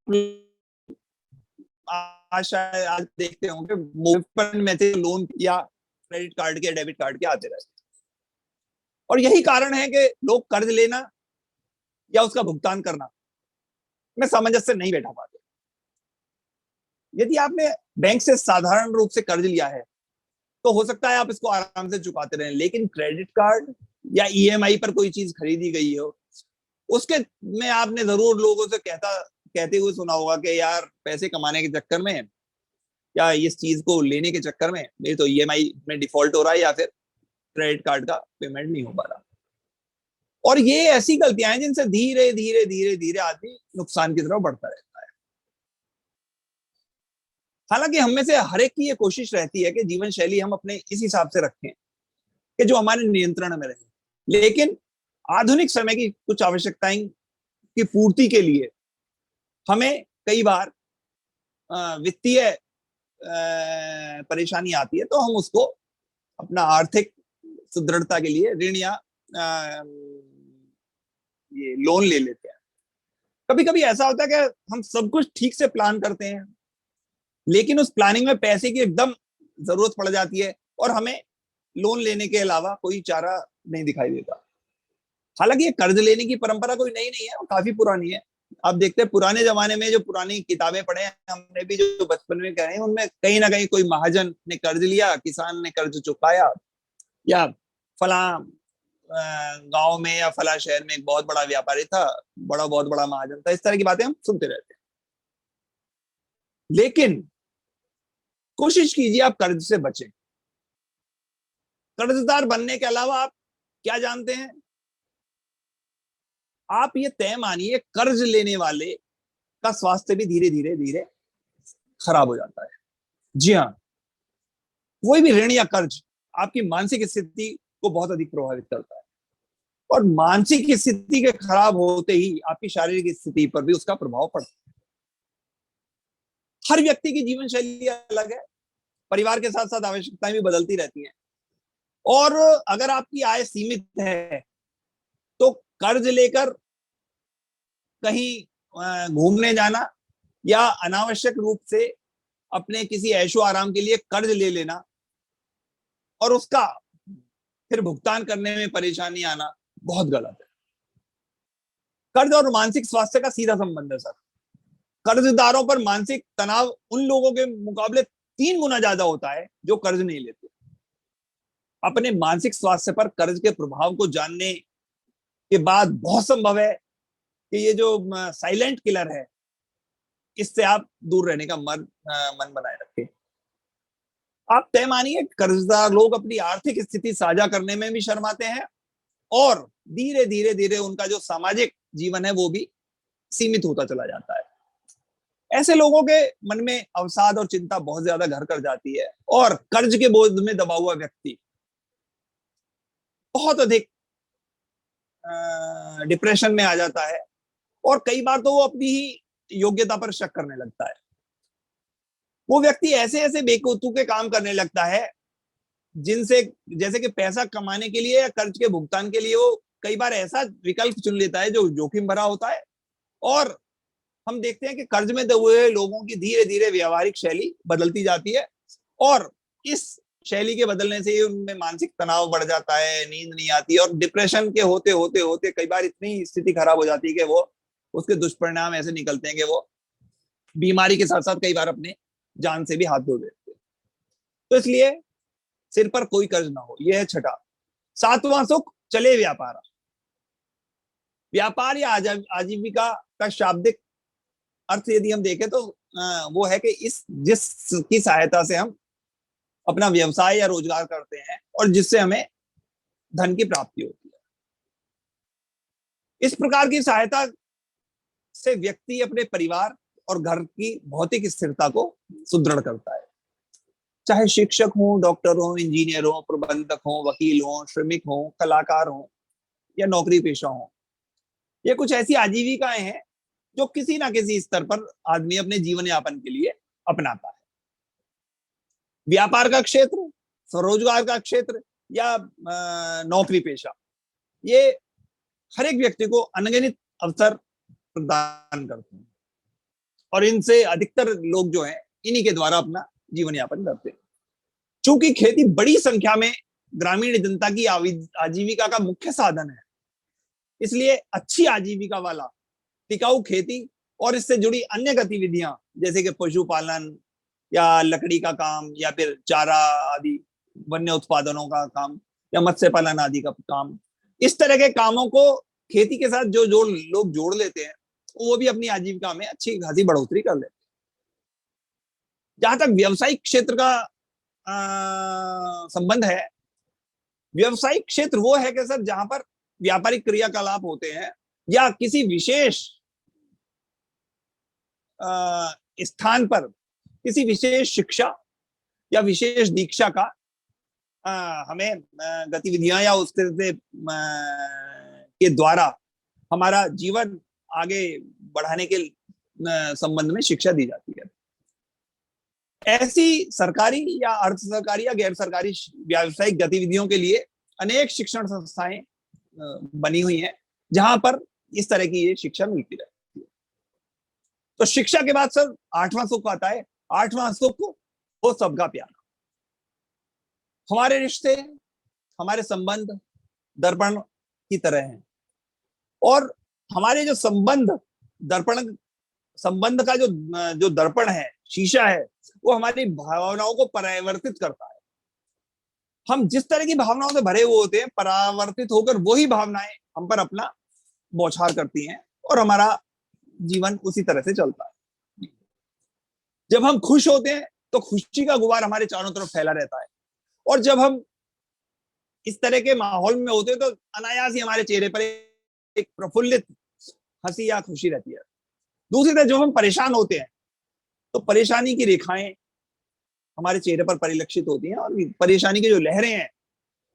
Speaker 2: आज देखते होंगे मोबाइल में से लोन या क्रेडिट कार्ड के डेबिट कार्ड के आते रहते हैं, और यही कारण है कि लोग कर्ज लेना या उसका भुगतान करना में सामंजस्य नहीं बैठा पाते। यदि आपने बैंक से साधारण रूप से कर्ज लिया है तो हो सकता है आप इसको आराम से चुकाते रहें, लेकिन क्रेडिट कार्ड या ईएमआई पर कोई चीज खरीदी गई हो, उसके में आपने जरूर लोगों से कहते हुए सुना होगा कि यार पैसे कमाने के चक्कर में या इस चीज को लेने के चक्कर में मेरी तो ईएमआई में डिफॉल्ट हो रहा है या फिर क्रेडिट कार्ड का पेमेंट नहीं हो पा रहा। और ये ऐसी गलतियां हैं जिनसे धीरे धीरे धीरे धीरे आदमी नुकसान की तरफ बढ़ता रहता है। हालांकि हम में से हर एक की ये कोशिश रहती है कि जीवन शैली हम अपने इस हिसाब से रखें कि जो हमारे नियंत्रण में रहे, लेकिन आधुनिक समय की कुछ आवश्यकताएं की पूर्ति के लिए हमें कई बार वित्तीय परेशानी आती है, तो हम उसको अपना आर्थिक सुदृढ़ता के लिए ऋण या ये लोन ले लेते हैं। कभी कभी ऐसा होता है कि हम सब कुछ ठीक से प्लान करते हैं, लेकिन उस प्लानिंग में पैसे की एकदम जरूरत पड़ जाती है और हमें लोन लेने के अलावा कोई चारा नहीं दिखाई देता। हालांकि ये कर्ज लेने की परंपरा कोई नई नहीं है, वो काफी पुरानी है। आप देखते हैं पुराने जमाने में जो पुरानी किताबें पढ़े हैं, हमने भी जो बचपन में कहे, उनमें कहीं ना कहीं कोई महाजन ने कर्ज लिया, किसान ने कर्ज चुकाया, या फला गांव में या फला शहर में एक बहुत बड़ा व्यापारी था, बहुत बड़ा महाजन था। इस तरह की बातें हम सुनते रहते हैं। लेकिन कोशिश कीजिए आप कर्ज से बचें। कर्जदार बनने के अलावा आप क्या जानते हैं? आप ये तय मानिए कर्ज लेने वाले का स्वास्थ्य भी धीरे धीरे धीरे खराब हो जाता है। जी हाँ, कोई भी ऋण या कर्ज आपकी मानसिक स्थिति को बहुत अधिक प्रभावित करता है, और मानसिक स्थिति के खराब होते ही आपकी शारीरिक स्थिति पर भी उसका प्रभाव पड़ता है। हर व्यक्ति की जीवन शैली अलग है, परिवार के साथ साथ आवश्यकताएं भी बदलती रहती हैं, और अगर आपकी आय सीमित है तो कर्ज लेकर कहीं घूमने जाना या अनावश्यक रूप से अपने किसी ऐशो आराम के लिए कर्ज ले लेना और उसका फिर भुगतान करने में परेशानी आना बहुत गलत है। कर्ज और मानसिक स्वास्थ्य का सीधा संबंध है सर। कर्जदारों पर मानसिक तनाव उन लोगों के मुकाबले 3 गुना ज्यादा होता है जो कर्ज नहीं लेते। अपने मानसिक स्वास्थ्य पर कर्ज के प्रभाव को जानने के बाद बहुत संभव है कि ये जो साइलेंट किलर है, इससे आप दूर रहने का मन बनाए रखें। आप तय मानिए कर्जदार लोग अपनी आर्थिक स्थिति साझा करने में भी शर्माते हैं, और धीरे धीरे धीरे उनका जो सामाजिक जीवन है वो भी सीमित होता चला जाता है। ऐसे लोगों के मन में अवसाद और चिंता बहुत ज्यादा घर कर जाती है, और कर्ज के बोझ में दबा हुआ व्यक्ति बहुत अधिक डिप्रेशन में आ जाता है, और कई बार तो वो अपनी ही योग्यता पर शक करने लगता है। वो व्यक्ति ऐसे ऐसे बेकूफी के काम करने लगता है जिनसे, जैसे कि पैसा कमाने के लिए या कर्ज के भुगतान के लिए, वो कई बार ऐसा विकल्प चुन लेता है जो जोखिम भरा होता है। और हम देखते हैं कि कर्ज में दबे हुए लोगों की धीरे धीरे व्यवहारिक शैली बदलती जाती है, और इस शैली के बदलने से उनमें मानसिक तनाव बढ़ जाता है, नींद नहीं आती, और डिप्रेशन के होते होते होते कई बार इतनी स्थिति खराब हो जाती है कि वो उसके दुष्परिणाम ऐसे निकलते हैं कि वो बीमारी के साथ साथ कई बार अपने जान से भी हाथ धो देते हैं। तो इसलिए सिर पर कोई कर्ज ना हो, यह है छठा। 7वां सुख, चले व्यापार। व्यापार या आजीविका का शाब्दिक अर्थ यदि हम देखें तो वो है कि जिसकी सहायता से हम अपना व्यवसाय या रोजगार करते हैं और जिससे हमें धन की प्राप्ति होती है। इस प्रकार की सहायता से व्यक्ति अपने परिवार और घर की भौतिक स्थिरता को सुदृढ़ करता है। चाहे शिक्षक हो, डॉक्टर हो, इंजीनियर हो, प्रबंधक हो, वकील हो, श्रमिक हो, कलाकार हो, या नौकरी पेशा हो, ये कुछ ऐसी आजीविकाएं हैं जो किसी ना किसी स्तर पर आदमी अपने जीवन यापन के लिए अपनाता है। व्यापार का क्षेत्र, स्वरोजगार का क्षेत्र या नौकरी पेशा, ये हर एक व्यक्ति को अनगिनत अवसर प्रदान करते हैं और इनसे अधिकतर लोग जो हैं इन्हीं के द्वारा अपना जीवन यापन करते हैं। चूंकि खेती बड़ी संख्या में ग्रामीण जनता की आजीविका का मुख्य साधन है, इसलिए अच्छी आजीविका वाला टिकाऊ खेती और इससे जुड़ी अन्य गतिविधियां जैसे कि पशुपालन या लकड़ी का काम या फिर चारा आदि वन्य उत्पादनों का काम या मत्स्य पालन आदि का काम, इस तरह के कामों को खेती के साथ जो लोग जोड़ लेते हैं वो भी अपनी आजीविका में अच्छी खासी बढ़ोतरी कर लेते हैं। जहां तक व्यवसायिक क्षेत्र का संबंध है, व्यवसायिक क्षेत्र वो है कि सर जहां पर व्यापारिक क्रियाकलाप होते हैं या किसी विशेष स्थान पर किसी विशेष शिक्षा या विशेष दीक्षा का हमें गतिविधियां या उसके के द्वारा हमारा जीवन आगे बढ़ाने के संबंध में शिक्षा दी जाती है। ऐसी सरकारी या अर्ध सरकारी या गैर सरकारी व्यावसायिक गतिविधियों के लिए अनेक शिक्षण संस्थाएं बनी हुई हैं जहां पर इस तरह की ये शिक्षा मिलती रहती है। तो शिक्षा के बाद सर 8वां सुख आता है। 8वां सुख वो सबका प्यार। हमारे रिश्ते, हमारे संबंध दर्पण की तरह हैं और हमारे जो संबंध का जो दर्पण है, शीशा है, वो हमारी भावनाओं को परावर्तित करता है। हम जिस तरह की भावनाओं से भरे हुए होते हैं, परावर्तित होकर वही भावनाएं हम पर अपना बौछार करती हैं और हमारा जीवन उसी तरह से चलता है। जब हम खुश होते हैं तो खुशी का गुबार हमारे चारों तरफ फैला रहता है और जब हम इस तरह के माहौल में होते हैं तो अनायास ही हमारे चेहरे पर एक प्रफुल्लित हंसी या खुशी रहती है। दूसरी तरफ जब हम परेशान होते हैं तो परेशानी की रेखाएं हमारे चेहरे पर परिलक्षित होती हैं और परेशानी की जो लहरें हैं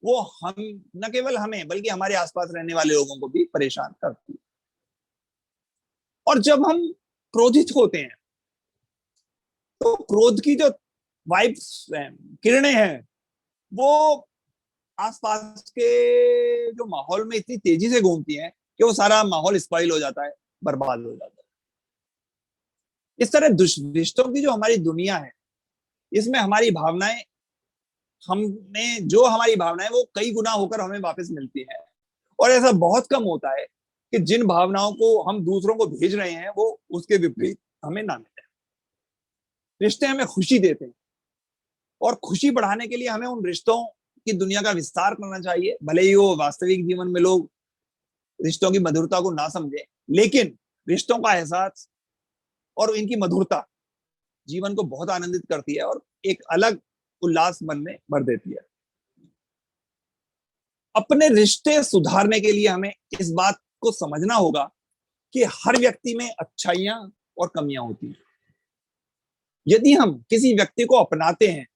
Speaker 2: वो हम न केवल हमें बल्कि हमारे आसपास रहने वाले लोगों को भी परेशान करती है। और जब हम क्रोधित होते हैं तो क्रोध की जो वाइब्स हैं, किरणें हैं, वो आसपास के जो माहौल में इतनी तेजी से घूमती हैं कि वो सारा माहौल स्पॉइल हो जाता है, बर्बाद हो जाता है। इस तरह रिश्तों की जो हमारी दुनिया है, इसमें हमारी भावनाएं हमारी भावनाएं वो कई गुना होकर हमें वापस मिलती है। और ऐसा बहुत कम होता है कि जिन भावनाओं को हम दूसरों को भेज रहे हैं वो उसके विपरीत हमें ना मिले। रिश्ते हमें खुशी देते हैं और खुशी बढ़ाने के लिए हमें उन रिश्तों की दुनिया का विस्तार करना चाहिए। भले ही वो वास्तविक जीवन में लोग रिश्तों की मधुरता को ना समझे, लेकिन रिश्तों का एहसास और इनकी मधुरता जीवन को बहुत आनंदित करती है और एक अलग उल्लास मन में भर देती है। अपने रिश्ते सुधारने के लिए हमें इस बात को समझना होगा कि हर व्यक्ति में अच्छाइयां और कमियां होती हैं। यदि हम किसी व्यक्ति को अपनाते हैं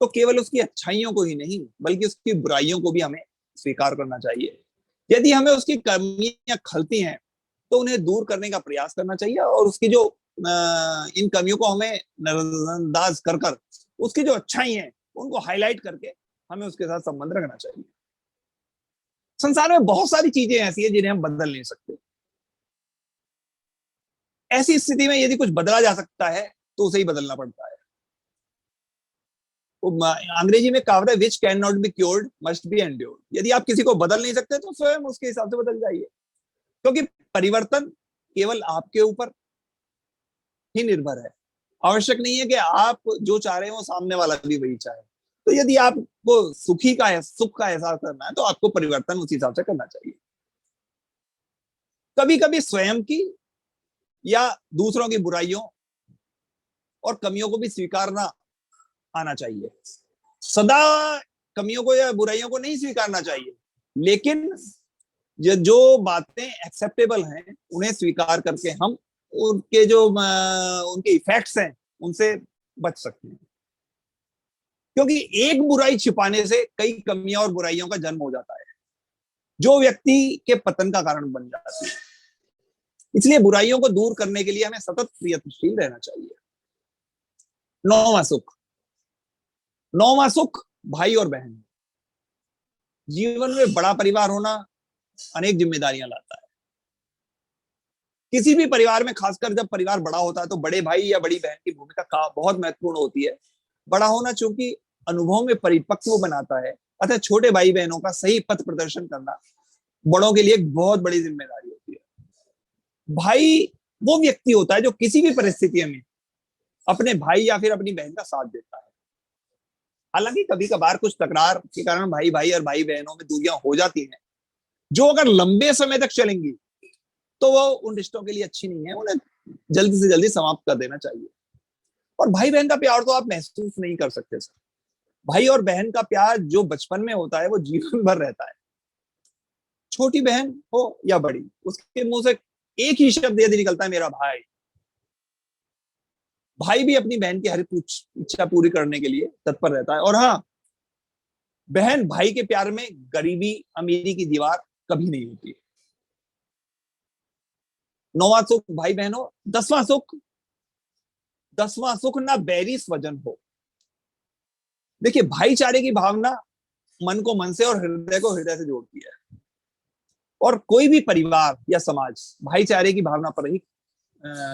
Speaker 2: तो केवल उसकी अच्छाइयों को ही नहीं बल्कि उसकी बुराइयों को भी हमें स्वीकार करना चाहिए। यदि हमें उसकी कमियां खलती हैं तो उन्हें दूर करने का प्रयास करना चाहिए और उसकी जो इन कमियों को हमें नजरअंदाज कर कर उसकी जो अच्छाई हैं उनको हाईलाइट करके हमें उसके साथ संबंध रखना चाहिए। संसार में बहुत सारी चीजें ऐसी हैं जिन्हें हम बदल नहीं सकते। ऐसी स्थिति में यदि कुछ बदला जा सकता है तो उसे ही बदलना पड़ता है। अंग्रेजी में कहावत है, which can not be cured must be endured. यदि आप किसी को बदल नहीं सकते तो स्वयं उसके हिसाब से बदल जाइए, क्योंकि परिवर्तन केवल आपके ऊपर ही निर्भर है। आवश्यक नहीं है कि आप जो चाह रहे हो सामने वाला भी वही चाहे। तो यदि आपको सुख का एहसास करना है तो आपको परिवर्तन उस हिसाब से करना चाहिए। कभी कभी स्वयं की या दूसरों की बुराइयों और कमियों को भी स्वीकारना आना चाहिए। सदा कमियों को या बुराइयों को नहीं स्वीकारना चाहिए, लेकिन जो बातें एक्सेप्टेबल हैं उन्हें स्वीकार करके हम उनके इफेक्ट्स हैं उनसे बच सकते हैं। क्योंकि एक बुराई छिपाने से कई कमियां और बुराइयों का जन्म हो जाता है। जो व्यक्ति के पतन का कारण बन जाती है। इसलिए बुराइयों को दूर करने के लिए हमें सतत प्रयत्नशील रहना चाहिए। नौवां सुख, नौवां सुख भाई और बहन। जीवन में बड़ा परिवार होना अनेक जिम्मेदारियां लाता है। किसी भी परिवार में, खासकर जब परिवार बड़ा होता है, तो बड़े भाई या बड़ी बहन की भूमिका बहुत महत्वपूर्ण होती है। बड़ा होना चूंकि अनुभव में परिपक्व बनाता है, अतः छोटे भाई बहनों का सही पथ प्रदर्शन करना बड़ों के लिए एक बहुत बड़ी जिम्मेदारी होती है। भाई वो व्यक्ति होता है जो किसी भी परिस्थिति में अपने भाई या फिर अपनी बहन का साथ देता है। हालांकि कभी कभार कुछ तकरार के कारण भाई भाई और भाई बहनों में दूरियां हो जाती हैं, जो अगर लंबे समय तक चलेंगी तो वो उन रिश्तों के लिए अच्छी नहीं है। उन्हें जल्दी से जल्दी समाप्त कर देना चाहिए। और भाई बहन का प्यार तो आप महसूस नहीं कर सकते सर। भाई और बहन का प्यार जो बचपन में होता है वो जीवन भर रहता है। छोटी बहन हो या बड़ी, उसके मुंह से एक ही शब्द यदि निकलता है, मेरा भाई, भाई भी अपनी बहन की हर इच्छा पूरी करने के लिए तत्पर रहता है। और हाँ, बहन भाई के प्यार में गरीबी अमीरी की दीवार कभी नहीं होती। नौवां सुख भाई बहनों। दसवां सुख ना बैरी स्वजन हो। देखिए, भाईचारे की भावना मन को मन से और हृदय को हृदय से जोड़ती है। और कोई भी परिवार या समाज भाईचारे की भावना पर ही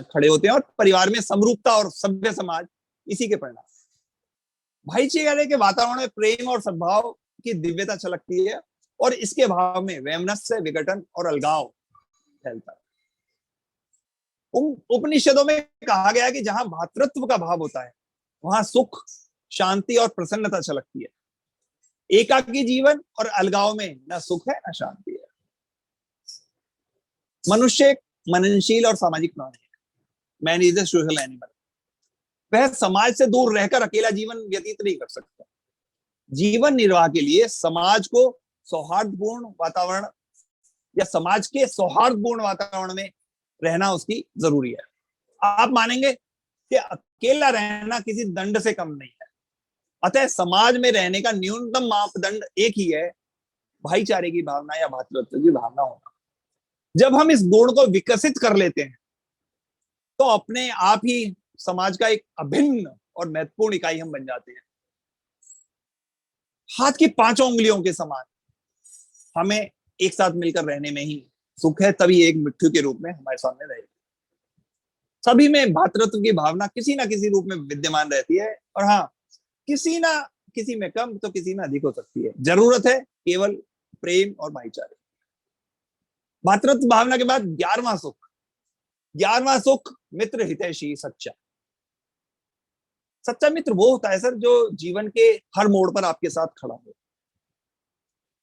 Speaker 2: खड़े होते हैं, और परिवार में समरूपता और सभ्य समाज इसी के परिणाम। भाईचारे के वातावरण में प्रेम और सद्भाव की दिव्यता छलकती है, और इसके अभाव में वैमनस्य, विघटन और अलगाव फैलता है। उपनिषदों में कहा गया है कि जहां भातृत्व का भाव होता है वहां सुख, शांति और प्रसन्नता छलकती है। एकाकी जीवन और अलगाव में न सुख है न शांति है। मनुष्य एक मननशील और सामाजिक प्राणी है। Man is a social animal. वह समाज से दूर रहकर अकेला जीवन व्यतीत नहीं कर सकता। जीवन निर्वाह के लिए समाज को सौहार्दपूर्ण वातावरण या समाज के सौहार्दपूर्ण वातावरण में रहना उसकी जरूरी है। आप मानेंगे कि अकेला रहना किसी दंड से कम नहीं है। अतः समाज में रहने का न्यूनतम मापदंड एक ही है, भाईचारे की भावना या भातृत्व की भावना होना। जब हम इस गुण को विकसित कर लेते हैं तो अपने आप ही समाज का एक अभिन्न और महत्वपूर्ण इकाई हम बन जाते हैं। हाथ की पांचों उंगलियों के समान हमें एक साथ मिलकर रहने में ही सुख है, तभी एक मिट्टू के रूप में हमारे सामने रहेगी। सभी में भातृत्व की भावना किसी ना किसी रूप में विद्यमान रहती है, और हाँ, किसी ना किसी में कम तो किसी में अधिक हो सकती है। जरूरत है केवल प्रेम और भाईचारे। भातृत्व भावना के बाद 11वां सुख। 11वां सुख मित्र हितैषी सच्चा। सच्चा मित्र वो होता है सर जो जीवन के हर मोड़ पर आपके साथ खड़ा हो,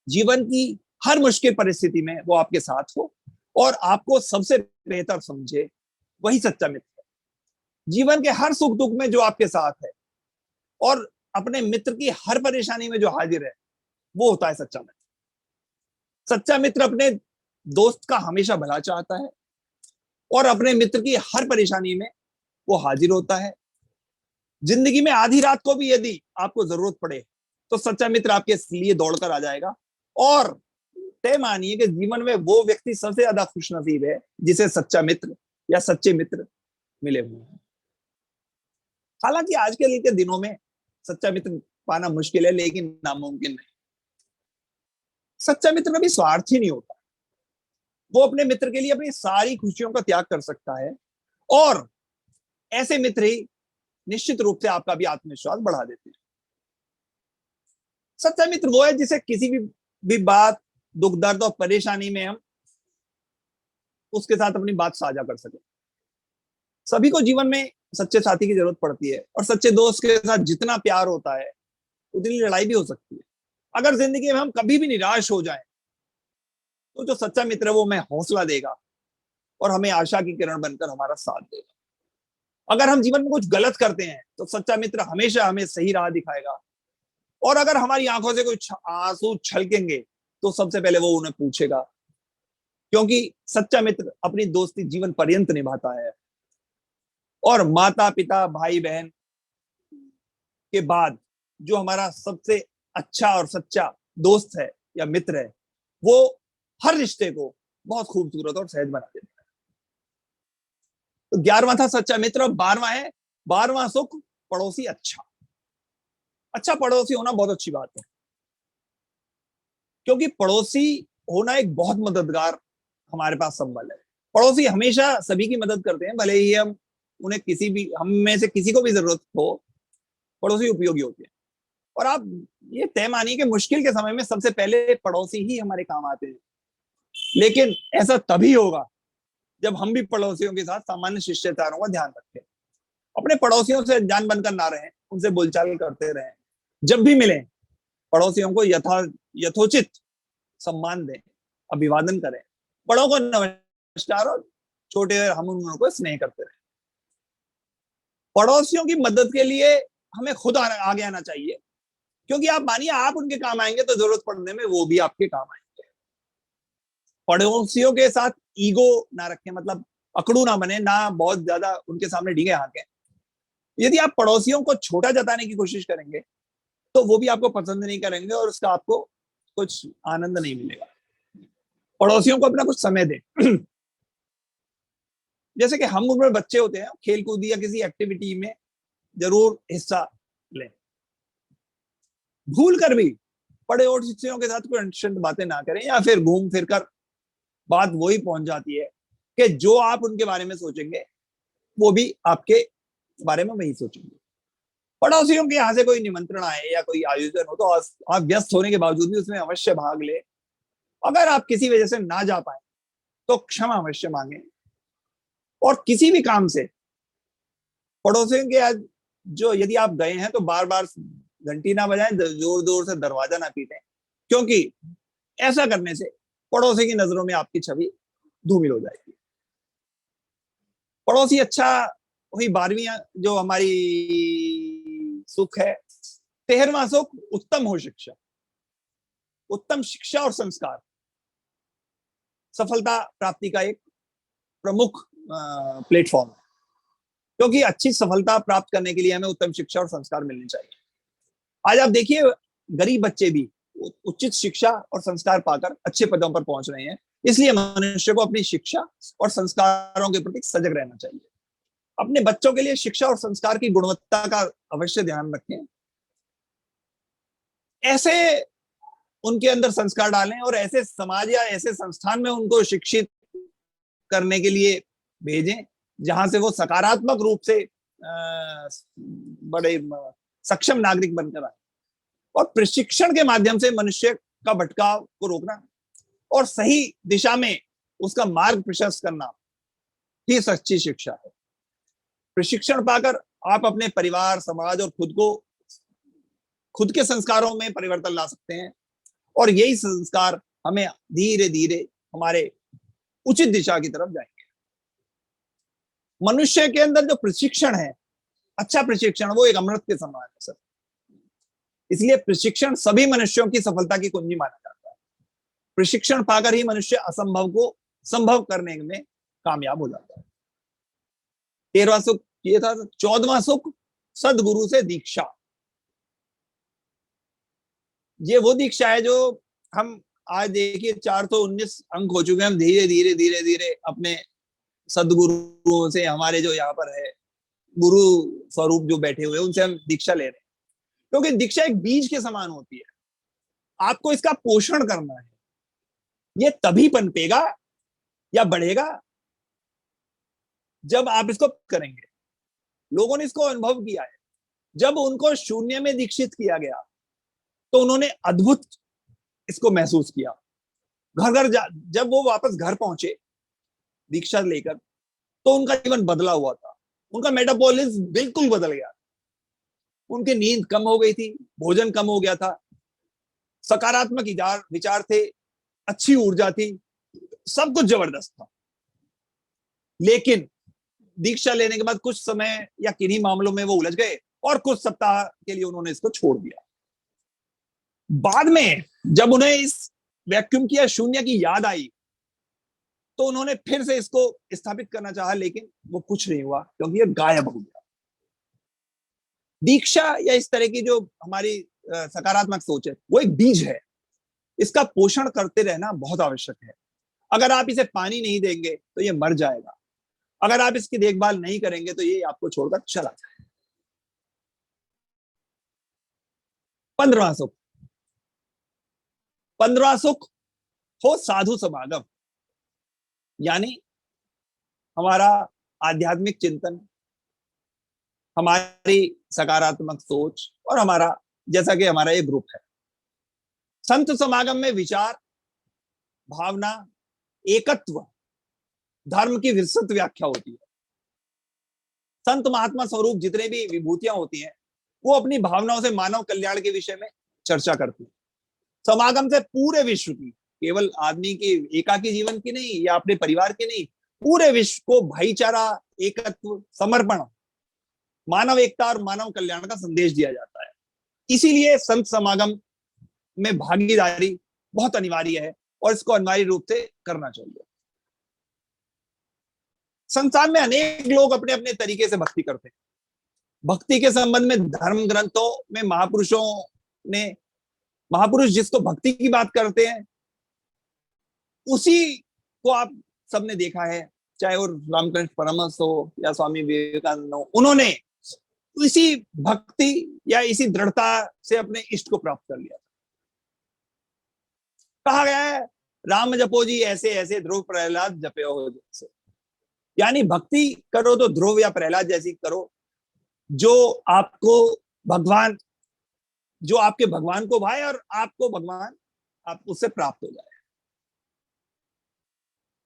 Speaker 2: जीवन की हर मुश्किल परिस्थिति में वो आपके साथ हो और आपको सबसे बेहतर समझे। वही सच्चा मित्र है। जीवन के हर सुख दुख में जो आपके साथ है और अपने मित्र की हर परेशानी में जो हाजिर है, वो होता है सच्चा मित्र। सच्चा मित्र अपने दोस्त का हमेशा भला चाहता है और अपने मित्र की हर परेशानी में वो हाजिर होता है। जिंदगी में आधी रात को भी यदि आपको जरूरत पड़े तो सच्चा मित्र आपके लिए दौड़कर आ जाएगा। और तय मानिए कि जीवन में वो व्यक्ति सबसे ज्यादा खुशनसीब है जिसे सच्चा मित्र या सच्चे मित्र मिले हुए हैं। हालांकि आजकल के दिनों में सच्चा मित्र पाना मुश्किल है, लेकिन नामुमकिन नहीं। सच्चा मित्र कभी स्वार्थी नहीं होता। वो अपने मित्र के लिए अपनी सारी खुशियों का त्याग कर सकता है, और ऐसे मित्र ही निश्चित रूप से आपका भी आत्मविश्वास बढ़ा देते हैं। सच्चा मित्र वो है जिसे किसी भी बात, दुख दर्द और परेशानी में हम उसके साथ अपनी बात साझा कर सके। सभी को जीवन में सच्चे साथी की जरूरत पड़ती है, और सच्चे दोस्त के साथ जितना प्यार होता है उतनी लड़ाई भी हो सकती है। अगर जिंदगी में हम कभी भी निराश हो जाएं तो जो सच्चा मित्र है वो हमें हौसला देगा और हमें आशा की किरण बनकर हमारा साथ देगा। अगर हम जीवन में कुछ गलत करते हैं तो सच्चा मित्र हमेशा हमें सही राह दिखाएगा, और अगर हमारी आंखों से कुछ आंसू छलकेंगे तो सबसे पहले वो उन्हें पूछेगा, क्योंकि सच्चा मित्र अपनी दोस्ती जीवन पर्यंत निभाता है। और माता पिता भाई बहन के बाद जो हमारा सबसे अच्छा और सच्चा दोस्त है या मित्र है, वो हर रिश्ते को बहुत खूबसूरत और सहज बना देता है। तो 11वां था सच्चा मित्र। 12वां है 12वां सुख पड़ोसी अच्छा। अच्छा पड़ोसी होना बहुत अच्छी बात है, क्योंकि पड़ोसी होना एक बहुत मददगार हमारे पास संबल है। पड़ोसी हमेशा सभी की मदद करते हैं, भले ही उन्हें हम में से किसी को भी जरूरत हो, पड़ोसी उपयोगी होते हैं। और आप ये तय मानिए कि मुश्किल के समय में सबसे पहले पड़ोसी ही हमारे काम आते हैं। लेकिन ऐसा तभी होगा जब हम भी पड़ोसियों के साथ सामान्य शिष्टाचारों का ध्यान रखें, अपने पड़ोसियों से अनजान बनकर ना रहें, उनसे बोलचाल करते रहें, जब भी मिलें पड़ोसियों को यथोचित सम्मान दें, अभिवादन करें, बड़ों को नमस्कार और छोटे हम उनको स्नेह करते रहें। पड़ोसियों की मदद के लिए हमें खुद आगे आना चाहिए, क्योंकि आप मानिए आप उनके काम आएंगे तो जरूरत पड़ने में वो भी आपके काम आएंगे। पड़ोसियों के साथ ईगो ना रखें, मतलब अकड़ू ना बने, ना बहुत ज्यादा उनके सामने डींगे हाँकें। यदि आप पड़ोसियों को छोटा जताने की कोशिश करेंगे तो वो भी आपको पसंद नहीं करेंगे और उसका आपको कुछ आनंद नहीं मिलेगा। पड़ोसियों को अपना कुछ समय दें। जैसे कि हम उम्र बच्चे होते हैं, खेल कूद या किसी एक्टिविटी में जरूर हिस्सा लें। भूल कर भी पड़ोसियों के साथ कोई अनशन बातें ना करें, या फिर घूम फिर कर बात वही पहुंच जाती है कि जो आप उनके बारे में सोचेंगे वो भी आपके बारे में वही सोचेंगे। पड़ोसियों के यहाँ से कोई निमंत्रण आए या कोई आयोजन हो तो आप व्यस्त होने के बावजूद भी उसमें अवश्य भाग ले। अगर आप किसी वजह से ना जा पाए तो क्षमा अवश्य मांगे। और किसी भी काम से पड़ोसियों के आज जो यदि आप गए हैं तो बार बार घंटी ना बजाएं, जोर जोर से दरवाजा ना पीटें, क्योंकि ऐसा करने से पड़ोसी की नजरों में आपकी छवि धूमिल हो जाएगी। पड़ोसी अच्छा वही 12वीं जो हमारी सुख है। 13वां सुख उत्तम हो शिक्षा। उत्तम शिक्षा और संस्कार सफलता प्राप्ति का एक प्रमुख प्लेटफॉर्म है, क्योंकि अच्छी सफलता प्राप्त करने के लिए हमें उत्तम शिक्षा और संस्कार मिलने चाहिए। आज आप देखिए गरीब बच्चे भी उचित शिक्षा और संस्कार पाकर अच्छे पदों पर पहुंच रहे हैं। इसलिए मनुष्य को अपनी शिक्षा और संस्कारों के प्रति सजग रहना चाहिए। अपने बच्चों के लिए शिक्षा और संस्कार की गुणवत्ता का अवश्य ध्यान रखें, ऐसे उनके अंदर संस्कार डालें और ऐसे समाज या ऐसे संस्थान में उनको शिक्षित करने के लिए भेजें जहां से वो सकारात्मक रूप से बड़े सक्षम नागरिक बनकर आए। और प्रशिक्षण के माध्यम से मनुष्य का भटकाव को रोकना और सही दिशा में उसका मार्ग प्रशस्त करना ही सच्ची शिक्षा है। प्रशिक्षण पाकर आप अपने परिवार, समाज और खुद के संस्कारों में परिवर्तन ला सकते हैं, और यही संस्कार हमें धीरे धीरे हमारे उचित दिशा की तरफ जाएंगे। मनुष्य के अंदर जो प्रशिक्षण है, अच्छा प्रशिक्षण, वो एक अमृत के समान है सर। इसलिए प्रशिक्षण सभी मनुष्यों की सफलता की कुंजी माना जाता है। प्रशिक्षण पाकर ही मनुष्य असंभव को संभव करने में कामयाब हो जाता है। 13वां सुख ये था। 14वां सुख सदगुरु से दीक्षा। ये वो दीक्षा है जो हम आज देखिए 419 अंक हो चुके हैं। हम धीरे धीरे धीरे धीरे अपने सदगुरुओं से, हमारे जो यहाँ पर है गुरु स्वरूप जो बैठे हुए हैं, उनसे हम दीक्षा ले रहे हैं, क्योंकि दीक्षा एक बीज के समान होती है। आपको इसका पोषण करना है। ये तभी पनपेगा या बढ़ेगा जब आप इसको करेंगे। लोगों ने इसको अनुभव किया है। जब उनको शून्य में दीक्षित किया गया तो उन्होंने अद्भुत इसको महसूस किया। घर घर जब वो वापस घर पहुंचे दीक्षा लेकर, तो उनका जीवन बदला हुआ था। उनका मेटाबॉलिज्म बिल्कुल बदल गया। उनकी नींद कम हो गई थी, भोजन कम हो गया था, सकारात्मक विचार थे, अच्छी ऊर्जा थी, सब कुछ जबरदस्त था। लेकिन दीक्षा लेने के बाद कुछ समय या किन्हीं मामलों में वो उलझ गए और कुछ सप्ताह के लिए उन्होंने इसको छोड़ दिया। बाद में जब उन्हें इस वैक्यूम की या शून्य की याद आई तो उन्होंने फिर से इसको स्थापित करना चाहा, लेकिन वो कुछ नहीं हुआ, क्योंकि ये गायब हो गया। दीक्षा या इस तरह की जो हमारी सकारात्मक सोच है, वो एक बीज है। इसका पोषण करते रहना बहुत आवश्यक है। अगर आप इसे पानी नहीं देंगे तो ये मर जाएगा, अगर आप इसकी देखभाल नहीं करेंगे तो ये आपको छोड़कर चला जाएगा। 15वां सुख, 15वां सुख हो साधु समागम, यानी हमारा आध्यात्मिक चिंतन, हमारी सकारात्मक सोच और हमारा, जैसा कि हमारा ये ग्रुप है, संत समागम में विचार, भावना, एकत्व, धर्म की विस्तृत व्याख्या होती है। संत महात्मा स्वरूप जितने भी विभूतियां होती हैं वो अपनी भावनाओं से मानव कल्याण के विषय में चर्चा करती है। समागम से पूरे विश्व की, केवल आदमी के एकाकी जीवन की नहीं या अपने परिवार की नहीं, पूरे विश्व को भाईचारा, एकत्व, समर्पण, मानव एकता और मानव कल्याण का संदेश दिया जाता है। इसीलिए संत समागम में भागीदारी बहुत अनिवार्य है और इसको अनिवार्य रूप से करना चाहिए। संसार में अनेक लोग अपने अपने तरीके से भक्ति करते हैं। भक्ति के संबंध में धर्म ग्रंथों में महापुरुष जिसको भक्ति की बात करते हैं उसी को आप सबने देखा है, चाहे वो रामकृष्ण परमहंस हो या स्वामी विवेकानंद हो, उन्होंने इसी भक्ति या इसी दृढ़ता से अपने इष्ट को प्राप्त कर लिया। कहा गया है राम जपो जी ऐसे ऐसे, ध्रुव प्रहलाद जपे हो जैसे, यानी भक्ति करो तो ध्रुव या प्रहलाद जैसी करो, जो आपके भगवान को भाए और आपको भगवान आप उससे प्राप्त हो जाए।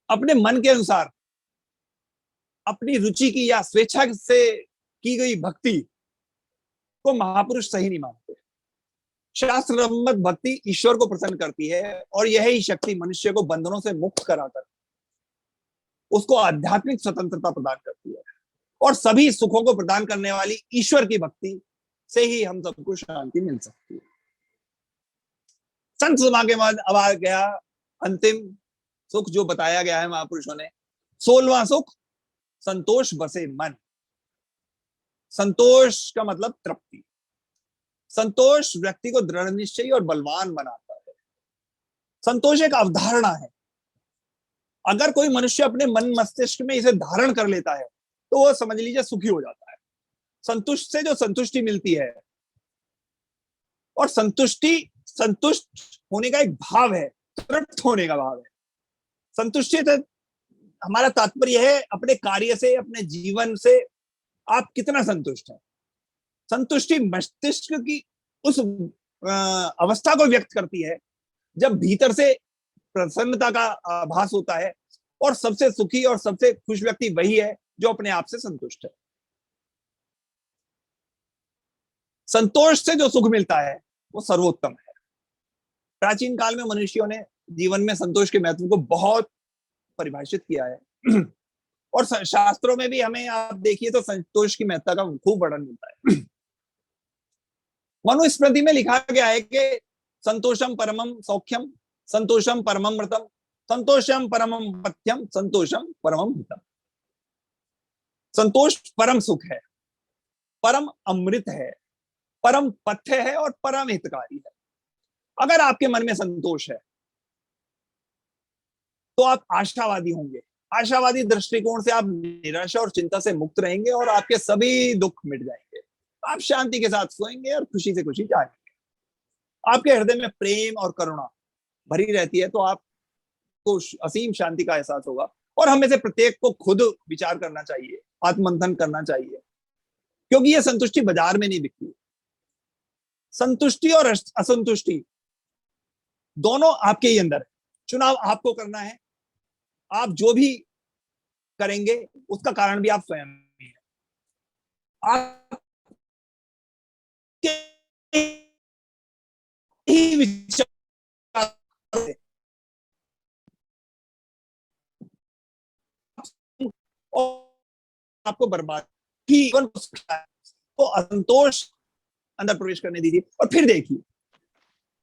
Speaker 2: अपने मन के अनुसार अपनी रुचि की या स्वेच्छा से की गई भक्ति को महापुरुष सही नहीं मानते। शास्त्रबद्ध भक्ति ईश्वर को प्रसन्न करती है और यही शक्ति मनुष्य को बंधनों से मुक्त कराकर उसको आध्यात्मिक स्वतंत्रता प्रदान करती है। और सभी सुखों को प्रदान करने वाली ईश्वर की भक्ति से ही हम सबको शांति मिल सकती है। संत समागम के बाद अब आ गया अंतिम सुख जो बताया गया है महापुरुषों ने, 16वां सुख, संतोष बसे मन। संतोष का मतलब तृप्ति। संतोष व्यक्ति को दृढ़ निश्चयी और बलवान बनाता है। संतोष एक अवधारणा है। अगर कोई मनुष्य अपने मन मस्तिष्क में इसे धारण कर लेता है तो वो समझ लीजिए सुखी हो जाता है। संतुष्ट से जो संतुष्टि मिलती है, और संतुष्ट होने का एक भाव है, तृप्त होने का भाव है। संतुष्टि से हमारा तात्पर्य है अपने कार्य से, अपने जीवन से आप कितना संतुष्ट हैं। संतुष्टि मस्तिष्क की उस अवस्था को व्यक्त करती है जब भीतर से प्रसन्नता का आभास होता है, और सबसे सुखी और सबसे खुश व्यक्ति वही है जो अपने आप से संतुष्ट है। संतोष से जो सुख मिलता है वो सर्वोत्तम है। प्राचीन काल में मनुष्यों ने जीवन में संतोष के महत्व को बहुत परिभाषित किया है और शास्त्रों में भी हमें आप देखिए तो संतोष की महत्ता का खूब वर्णन मिलता है। मनुस्मृति में लिखा गया है कि संतोषम परमम सौख्यम, संतोषम परमम व्रतम, संतोषम परमम पथ्यम, संतोषम परमम हितम। संतोष परम सुख है, परम अमृत है, परम पथ्य है और परम हितकारी है। अगर आपके मन में संतोष है तो आप आशावादी होंगे। आशावादी दृष्टिकोण से आप निराशा और चिंता से मुक्त रहेंगे और आपके सभी दुख मिट जाएंगे। आप शांति के साथ सोएंगे और खुशी से खुशी जाएंगे। आपके हृदय में प्रेम और करुणा भरी रहती है तो आपको असीम शांति का एहसास होगा। और हमें से प्रत्येक को खुद विचार करना चाहिए, आत्ममंथन करना चाहिए, क्योंकि यह संतुष्टि बाजार में नहीं बिकती। संतुष्टि और असंतुष्टि दोनों आपके ही अंदर है। चुनाव आपको करना है। आप जो भी करेंगे उसका कारण भी आप स्वयं ही है। आप ही विचार और आपको बर्बाद जीवन तो असंतोष अंदर प्रवेश करने दीजिए। और फिर देखिए,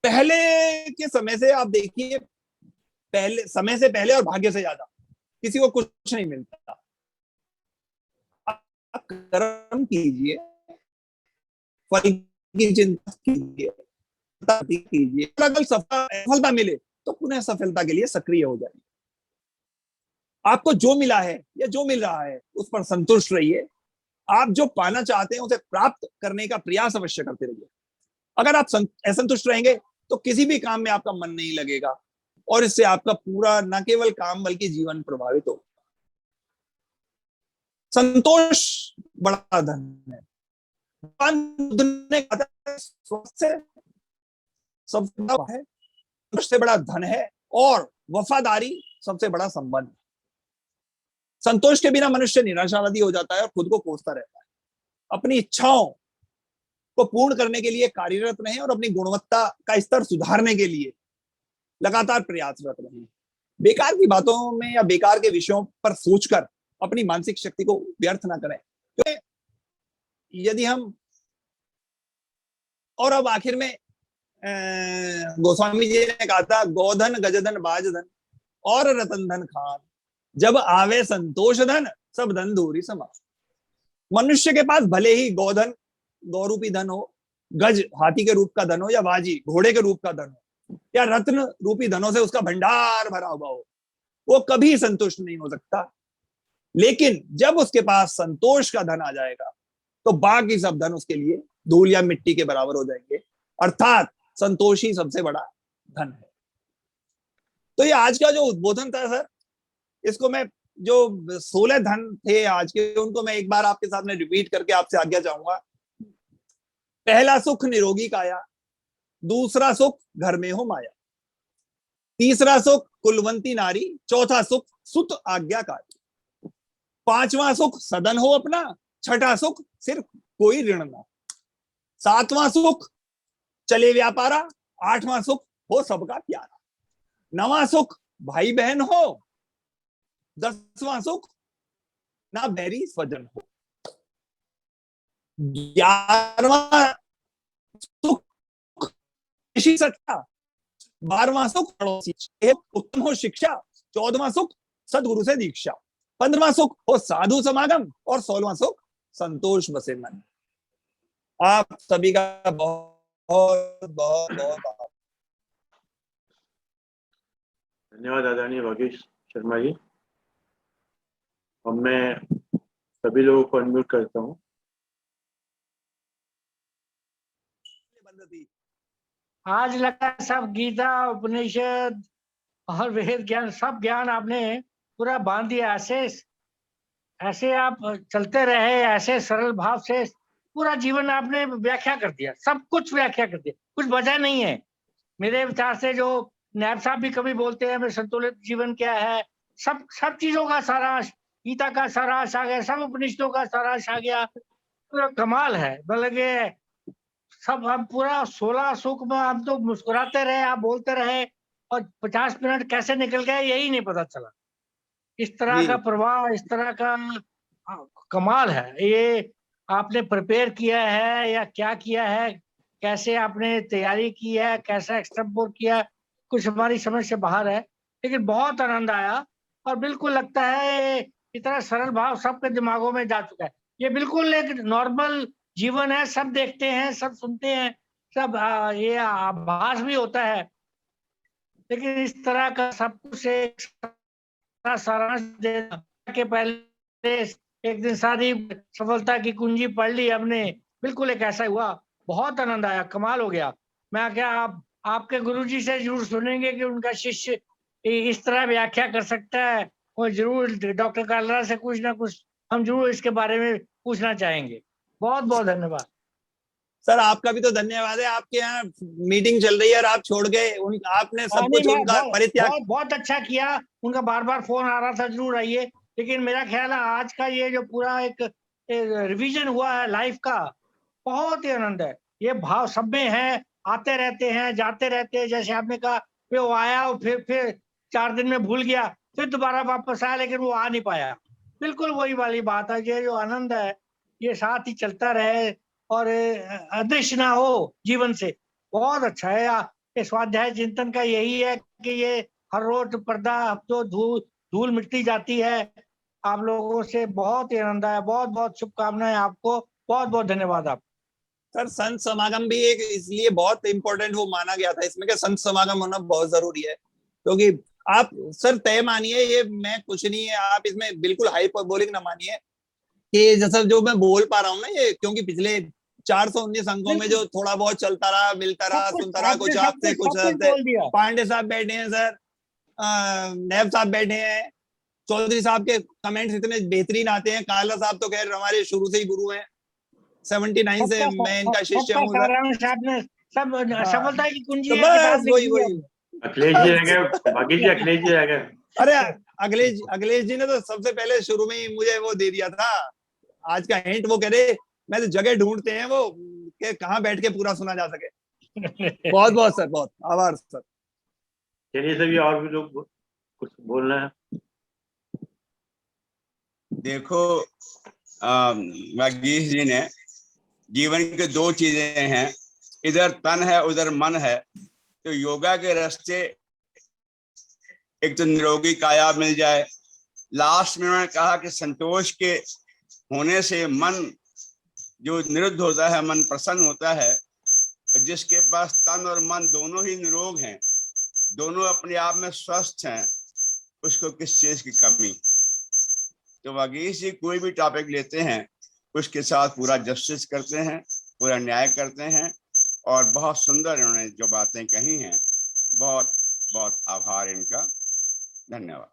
Speaker 2: पहले के समय से आप देखिए, पहले समय से पहले और भाग्य से ज्यादा किसी को कुछ नहीं मिलता। आप कर्म कीजिए, फल की चिंता कीजिए, कीजिए, अगर सफलता मिले तो पुनः सफलता के लिए सक्रिय हो जाइए। आपको जो मिला है या जो मिल रहा है उस पर संतुष्ट रहिए। आप जो पाना चाहते हैं उसे प्राप्त करने का प्रयास अवश्य करते रहिए। अगर आप असंतुष्ट रहेंगे तो किसी भी काम में आपका मन नहीं लगेगा और इससे आपका पूरा न केवल काम बल्कि जीवन प्रभावित हो। संतोष बड़ा धन है। ने कहा सबसे बड़ा है, सबसे बड़ा धन है और वफादारी सबसे बड़ा संबंध। संतोष के बिना मनुष्य निराशावादी हो जाता है और खुद को कोसता रहता है। अपनी इच्छाओं को पूर्ण करने के लिए कार्यरत रहें और अपनी गुणवत्ता का स्तर सुधारने के लिए लगातार प्रयासरत रहें। बेकार की बातों में या बेकार के विषयों पर सोचकर अपनी मानसिक शक्ति को व्यर्थ ना करें। तो यदि हम और अब आखिर में गोस्वामी जी ने कहा था, गोधन गजधन बाजधन और रतन धन खान, जब आवे संतोष धन सब धन दूरी समान। मनुष्य के पास भले ही गोधन गौरूपी धन हो, गज हाथी के रूप का धन हो, या बाजी घोड़े के रूप का धन हो, या रत्न रूपी धनों से उसका भंडार भरा हुआ हो, वो कभी संतुष्ट नहीं हो सकता। लेकिन जब उसके पास संतोष का धन आ जाएगा तो बाकी सब धन उसके लिए धूल या मिट्टी के बराबर हो जाएंगे। अर्थात संतोष ही सबसे बड़ा धन है। तो ये आज का जो उद्बोधन था सर, इसको मैं जो 16 धन थे आज के, उनको मैं एक बार आपके सामने रिपीट करके आपसे आज्ञा चाहूंगा। पहला सुख निरोगी काया, दूसरा सुख घर में हो माया, तीसरा सुख कुलवंती नारी, चौथा सुख सुत आज्ञाकारी, पांचवा सुख सदन हो अपना, छठा सुख सिर्फ कोई ऋण ना, सातवां सुख चले व्यापारा, आठवां सुख हो सबका प्यारा, नवां सुख भाई बहन हो, 10वां सुख ना बैरी स्वजन हो, 11वां सुख सच्चा, 12वां सुख पड़ोसी, उत्तम हो शिक्षा, 14वां सुख सदगुरु से दीक्षा, 15वां सुख हो साधु समागम और 16वां सुख संतोष बसे मन। आप सभी का बहुत बहुत बहुत
Speaker 1: धन्यवाद आदरणीय भागेश शर्मा जी। अब मैं सभी लोगों को अनम्यूट करता हूँ।
Speaker 3: आज लगा सब गीता उपनिषद और वेद ज्ञान, सब ज्ञान आपने पूरा बांध दिया। ऐसे आप चलते रहे, ऐसे सरल भाव से पूरा जीवन आपने व्याख्या कर दिया, सब कुछ व्याख्या कर दिया, कुछ बचा नहीं है। मेरे विचार से जो नायब साहब भी कभी बोलते हैं संतुलित जीवन क्या है, सब चीजों का सारांश, गीता का सारांश आ गया, सब उपनिषदों का सारांश आ गया। पूरा कमाल है। बल्कि सब हम पूरा 16 सुख में हम तो मुस्कुराते रहे, आप बोलते रहे और 50 मिनट कैसे निकल गए यही नहीं पता चला। इस तरह का प्रवाह, इस तरह का कमाल है। ये आपने प्रिपेयर किया है या क्या किया है, कैसे आपने तैयारी की है, कैसा एक्सटेम्पोर किया, कुछ हमारी समझ से बाहर है, लेकिन बहुत आनंद आया। और बिल्कुल लगता है इतना सरल भाव सबके दिमागों में जा चुका है। ये बिल्कुल एक नॉर्मल जीवन है, सब देखते हैं, सब सुनते हैं, सब ये आभास भी होता है, लेकिन इस तरह का सब कुछ एक सारांश देना के पहले एक दिन सारी सफलता की कुंजी पढ़ ली हमने, बिल्कुल एक ऐसा हुआ। बहुत आनंद आया, कमाल हो गया। मैं क्या आपके गुरुजी से जरूर सुनेंगे कि उनका शिष्य इस तरह व्याख्या कर सकता है, और जरूर डॉक्टर कालरा से कुछ ना कुछ हम जरूर इसके बारे में पूछना चाहेंगे। बहुत बहुत धन्यवाद
Speaker 2: सर। आपका भी तो धन्यवाद है। आपके यहाँ मीटिंग चल रही है और आप छोड़ गए, आपने सब कुछ उनका परित्याग।
Speaker 3: बहुत अच्छा किया। उनका बार बार फोन आ रहा था जरूर आइए, लेकिन मेरा ख्याल है आज का ये जो पूरा एक रिवीजन हुआ है लाइफ का, बहुत ही आनंद है। ये भाव सब में है, आते रहते हैं, जाते रहते हैं। जैसे आपने कहा वो आया और फिर 4 दिन में भूल गया, फिर दोबारा वापस आया, लेकिन वो आ नहीं पाया। बिल्कुल वही वाली बात है। ये जो आनंद है ये साथ ही चलता रहे और अदृश्य ना हो जीवन से, बहुत अच्छा है। ये स्वाध्याय चिंतन का यही है कि ये हर रोज पर्दा अब तो धूल मिटती जाती है। आप लोगों से बहुत ही आनंद आया। बहुत बहुत शुभकामनाएं आपको। बहुत बहुत धन्यवाद। आप
Speaker 2: सर संत समागम भी एक इसलिए बहुत इंपॉर्टेंट वो माना गया था इसमें कि संत समागम होना बहुत जरूरी है, क्योंकि आप सर तय मानिए, ये मैं कुछ नहीं है, आप इसमें बिल्कुल हाइपरबोलिक ना मानिए कि जैसा जो मैं बोल पा रहा हूँ ना, ये क्योंकि पिछले 419 अंकों में जो थोड़ा बहुत चलता रहा, मिलता रहा, सुनता रहा, कुछ आपसे कुछ आपसे,
Speaker 3: बोल दिया।
Speaker 2: पांडे साहब बैठे हैं सर, नैब साहब बैठे हैं, चौधरी साहब के कमेंट्स इतने बेहतरीन आते हैं, काला साहब तो खैर हमारे शुरू से ही गुरु हैं, 79 से मैं इनका शिष्य हूँ सर।
Speaker 3: सारांश आपने सब सफलता की कुंजी
Speaker 2: तो
Speaker 3: है, किताब
Speaker 2: बस
Speaker 3: लिख
Speaker 2: वही
Speaker 3: दी है।
Speaker 2: वही
Speaker 1: अखिलेश जी रह गए, भागी जी अखिलेश जी रह गए।
Speaker 2: अरे अखिलेश जी ने तो सबसे पहले शुरू में ही मुझे वो दे दिया था, आज का हिंट, वो कह रहे मैं तो जगह ढूंढते हैं वो कि कहाँ बैठ के पूरा सुना जा सके। बहुत बहुत सर, बहुत आभार सर।
Speaker 1: चलिए सर, ये और भी लोग कुछ बोलना है।
Speaker 4: देखो वागीश जी ने, जीवन के दो चीजें हैं, इधर तन है उधर मन है, तो योगा के रास्ते एक तो निरोगी काया मिल जाए, लास्ट में उन्होंने कहा कि संतोष के होने से मन जो निरुद्ध होता है, मन प्रसन्न होता है, जिसके पास तन और मन दोनों ही निरोग हैं, दोनों अपने आप में स्वस्थ हैं, उसको किस चीज की कमी। तो वागीश जी कोई भी टॉपिक लेते हैं उसके साथ पूरा जस्टिस करते हैं, पूरा न्याय करते हैं, और बहुत सुंदर इन्होंने जो बातें कही हैं, बहुत बहुत आभार इनका, धन्यवाद।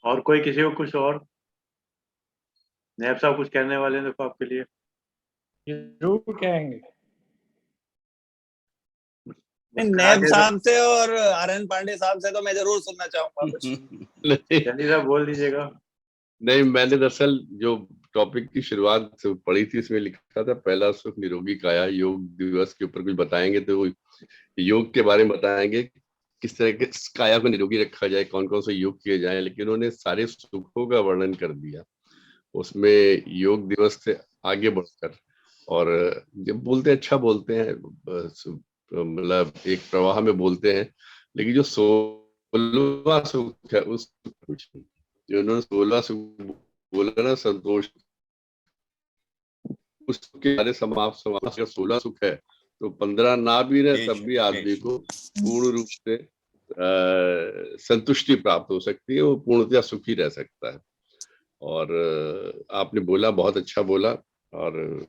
Speaker 1: और कोई किसी को कुछ और, नैब साहब कुछ कहने वाले हैं देखो आपके लिए।
Speaker 3: जरूर कहेंगे।
Speaker 2: नैब साहब से और आर.एन. पांडे साहब से तो मैं जरूर सुनना चाहूंगा कुछ।
Speaker 1: चलिए साहब बोल दीजिएगा।
Speaker 5: नहीं, मैंने दरअसल जो टॉपिक की शुरुआत पढ़ी थी इसमें लिखा था पहला सुख निरोगी काया, योग दिवस के ऊपर कुछ बताएंगे तो योग के बारे में बताएंगे, किस तरह के काया को निरोगी रखा जाए, कौन कौन से योग किए जाए, लेकिन उन्होंने सारे सुखों का वर्णन कर दिया उसमें योग दिवस से आगे बढ़कर। और जब बोलते हैं अच्छा बोलते हैं, मतलब एक प्रवाह में बोलते हैं, लेकिन जो 16वां सुख है उस जो उन्होंने 16वां सुख बोला ना, संतोष, उसके सारे समाप्त 16 सुख है, तो 15 ना भी रहे तब भी आदमी को पूर्ण रूप से संतुष्टि प्राप्त हो सकती है, वो पूर्णतया सुखी रह सकता है। और आपने बोला, बहुत अच्छा बोला, और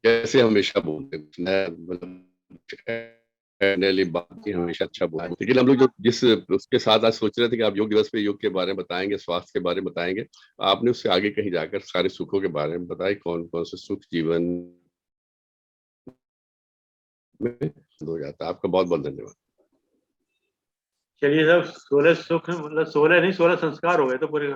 Speaker 5: जैसे हमेशा बोलते हैं, मतलब बात की हमेशा अच्छा बोला, लेकिन हम लोग जो जिस उसके साथ आज सोच रहे थे कि आप योग दिवस पे योग के बारे में बताएंगे, स्वास्थ्य के बारे में बताएंगे, आपने उससे आगे कहीं जाकर सारे सुखों के बारे में बताए, कौन कौन से सुख जीवन में हो जाता है। आपका बहुत बहुत धन्यवाद।
Speaker 1: चलिए साहब, 16 सुख मतलब 16 नहीं 16 संस्कार हो गए तो पूरे।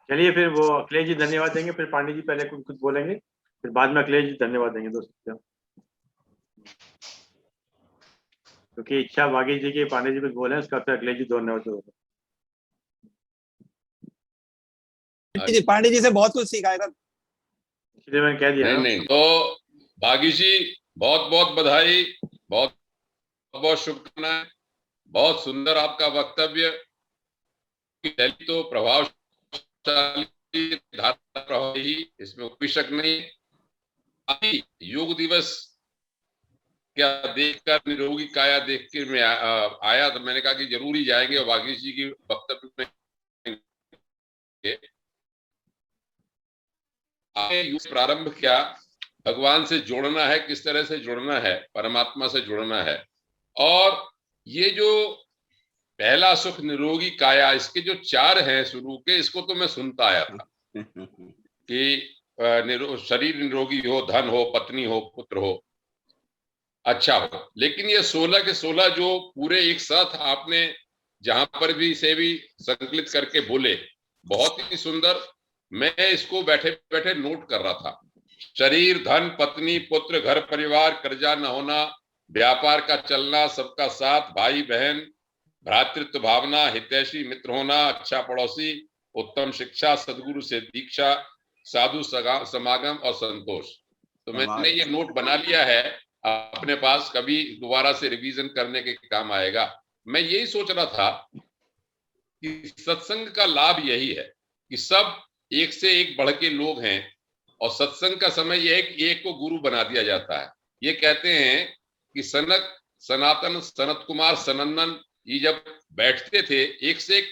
Speaker 1: चलिए फिर वो अखिलेश जी धन्यवाद देंगे, फिर पांडे जी पहले कुछ बोलेंगे, फिर बाद में अखिलेश जी धन्यवाद देंगे दोस्तों, क्योंकि इच्छा वागीश जी की पांडे जी कुछ बोले उसका फिर अखिलेश जी धन्यवाद देंगे।
Speaker 2: पांडे जी से बहुत कुछ सीखा है सर,
Speaker 1: इसलिए मैंने कह दिया।
Speaker 6: नहीं, तो वागीश जी बहुत बहुत बधाई, बहुत बहुत शुभकामनाएं, बहुत सुंदर आपका वक्तव्य, तो प्रभावशाली धारा प्रभावी, इसमें कोई शक नहीं। अभी योग दिवस क्या देखकर, निरोगी काया देख के मैं आया, तो मैंने कहा कि जरूर ही जाएंगे और वागीश जी की वक्तव्य में योग प्रारंभ किया, भगवान से जुड़ना है, किस तरह से जुड़ना है, परमात्मा से जुड़ना है। और ये जो पहला सुख निरोगी काया, इसके जो 4 हैं शुरू के, इसको तो मैं सुनता आया था कि शरीर निरोगी हो, धन हो, पत्नी हो, पुत्र हो, अच्छा हो। लेकिन ये 16 के 16 जो पूरे एक साथ आपने जहां पर भी इसे भी संकलित करके बोले, बहुत ही सुंदर। मैं इसको बैठे बैठे नोट कर रहा था। शरीर, धन, पत्नी, पुत्र, घर परिवार, कर्जा न होना, व्यापार का चलना, सबका साथ, भाई बहन, भ्रातृत्व भावना, हितैषी मित्र होना, अच्छा पड़ोसी, उत्तम शिक्षा, सदगुरु से दीक्षा, साधु समागम और संतोष। तो मैंने ये नोट बना लिया है अपने पास, कभी दोबारा से रिवीजन करने के काम आएगा। मैं यही सोच रहा था कि सत्संग का लाभ यही है कि सब एक से एक बढ़ के लोग हैं और सत्संग का समय यह है कि एक को गुरु बना दिया जाता है। ये कहते हैं कि सनक, सनातन, सनत कुमार, सनंदन ये जब बैठते थे एक से एक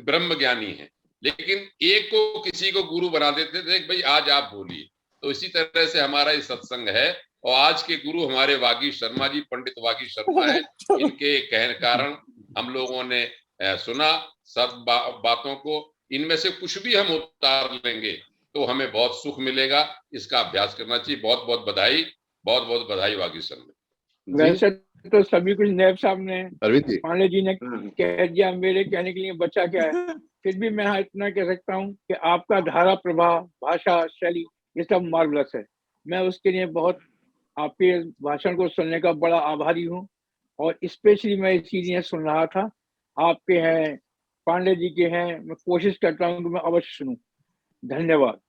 Speaker 6: ब्रह्म ज्ञानी है, लेकिन एक को किसी को गुरु बना देते थे भाई आज आप बोलिए। तो इसी तरह से हमारा ये सत्संग है और आज के गुरु हमारे वागीश शर्मा जी, पंडित वागीश शर्मा है। इनके कहने कारण हम लोगों ने सुना सब बातों को, इनमें से कुछ भी हम उतार लेंगे तो हमें बहुत सुख मिलेगा। इसका अभ्यास करना चाहिए। बहुत बहुत बधाई, बहुत बहुत बधाई वागीश शर्मा।
Speaker 7: वैसे तो सभी कुछ नैब साहब ने,
Speaker 5: अरविंद जी,
Speaker 7: पांडे जी ने कह दिया, मेरे कहने के लिए बचा क्या है। फिर भी मैं इतना कह सकता हूँ कि आपका धारा प्रवाह, भाषा, शैली ये सब मार्वलस है। मैं उसके लिए बहुत आपके भाषण को सुनने का बड़ा आभारी हूँ और स्पेशली मैं ये चीजें सुन रहा था, आपके हैं, पांडे जी के हैं, मैं कोशिश करता हूँ कि मैं अवश्य सुनूं। धन्यवाद।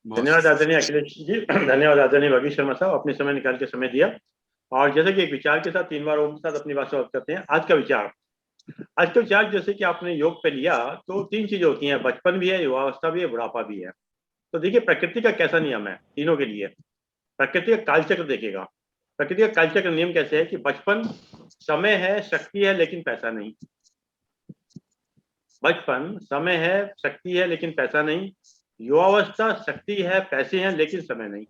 Speaker 1: धन्यवाद आदरणीय अखिलेश जी, धन्यवाद आदरणीय वागीश शर्मा साहब, अपने समय निकाल के समय दिया। और जैसे कि एक विचार के साथ 3 बार ओम के साथ अपनी बात समाप्त करते हैं। आज का विचार जैसे कि आपने योग पे लिया तो 3 चीजें होती हैं, बचपन भी है, युवावस्था भी है, बुढ़ापा भी है। तो देखिए प्रकृति का कैसा नियम है तीनों के लिए। प्रकृति का कालचक्र देखेगा। प्रकृति का कालचक्र नियम कैसे है कि बचपन समय है, शक्ति है, लेकिन पैसा नहीं। बचपन समय है, शक्ति है, लेकिन पैसा नहीं। युवावस्था शक्ति है, पैसे हैं, लेकिन समय नहीं।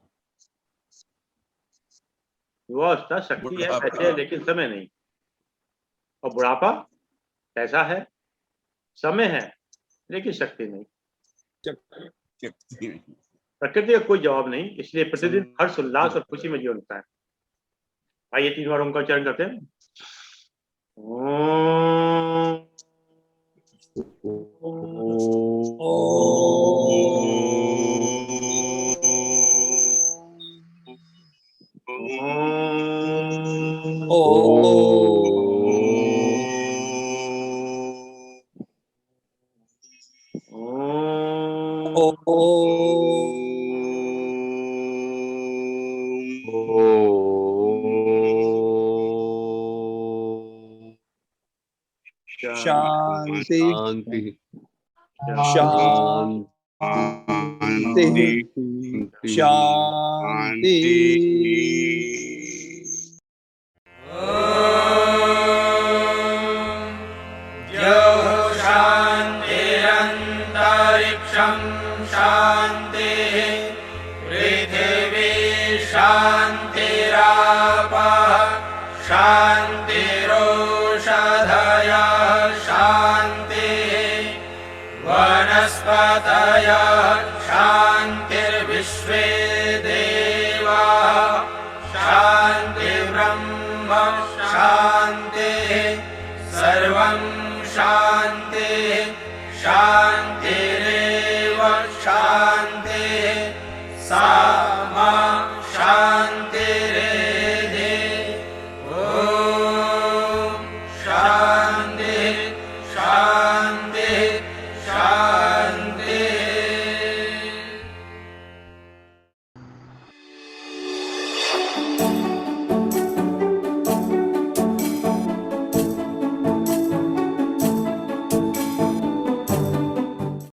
Speaker 1: युवावस्था शक्ति है, पैसे है, लेकिन समय नहीं। और बुढ़ापा पैसा है, समय है, लेकिन शक्ति नहीं। प्रकृति का कोई जवाब नहीं, इसलिए प्रतिदिन हर्ष, उल्लास और खुशी में जीवन होता है। आइए 3 बार ओम का उच्चारण करते हैं।
Speaker 2: शांति
Speaker 5: शांति
Speaker 2: शांति शांति।
Speaker 8: शान्तिरन्तरिक्षं शान्तिः पृथिवी शान्तिरापः शान्तिरोषधयः शान्तिः वनस्पतयः शान्तिर्विश्वे देवाः शान्तिर्ब्रह्म शान्तिः सर्वं शान्तिः शान्तिरेव शान्तिः।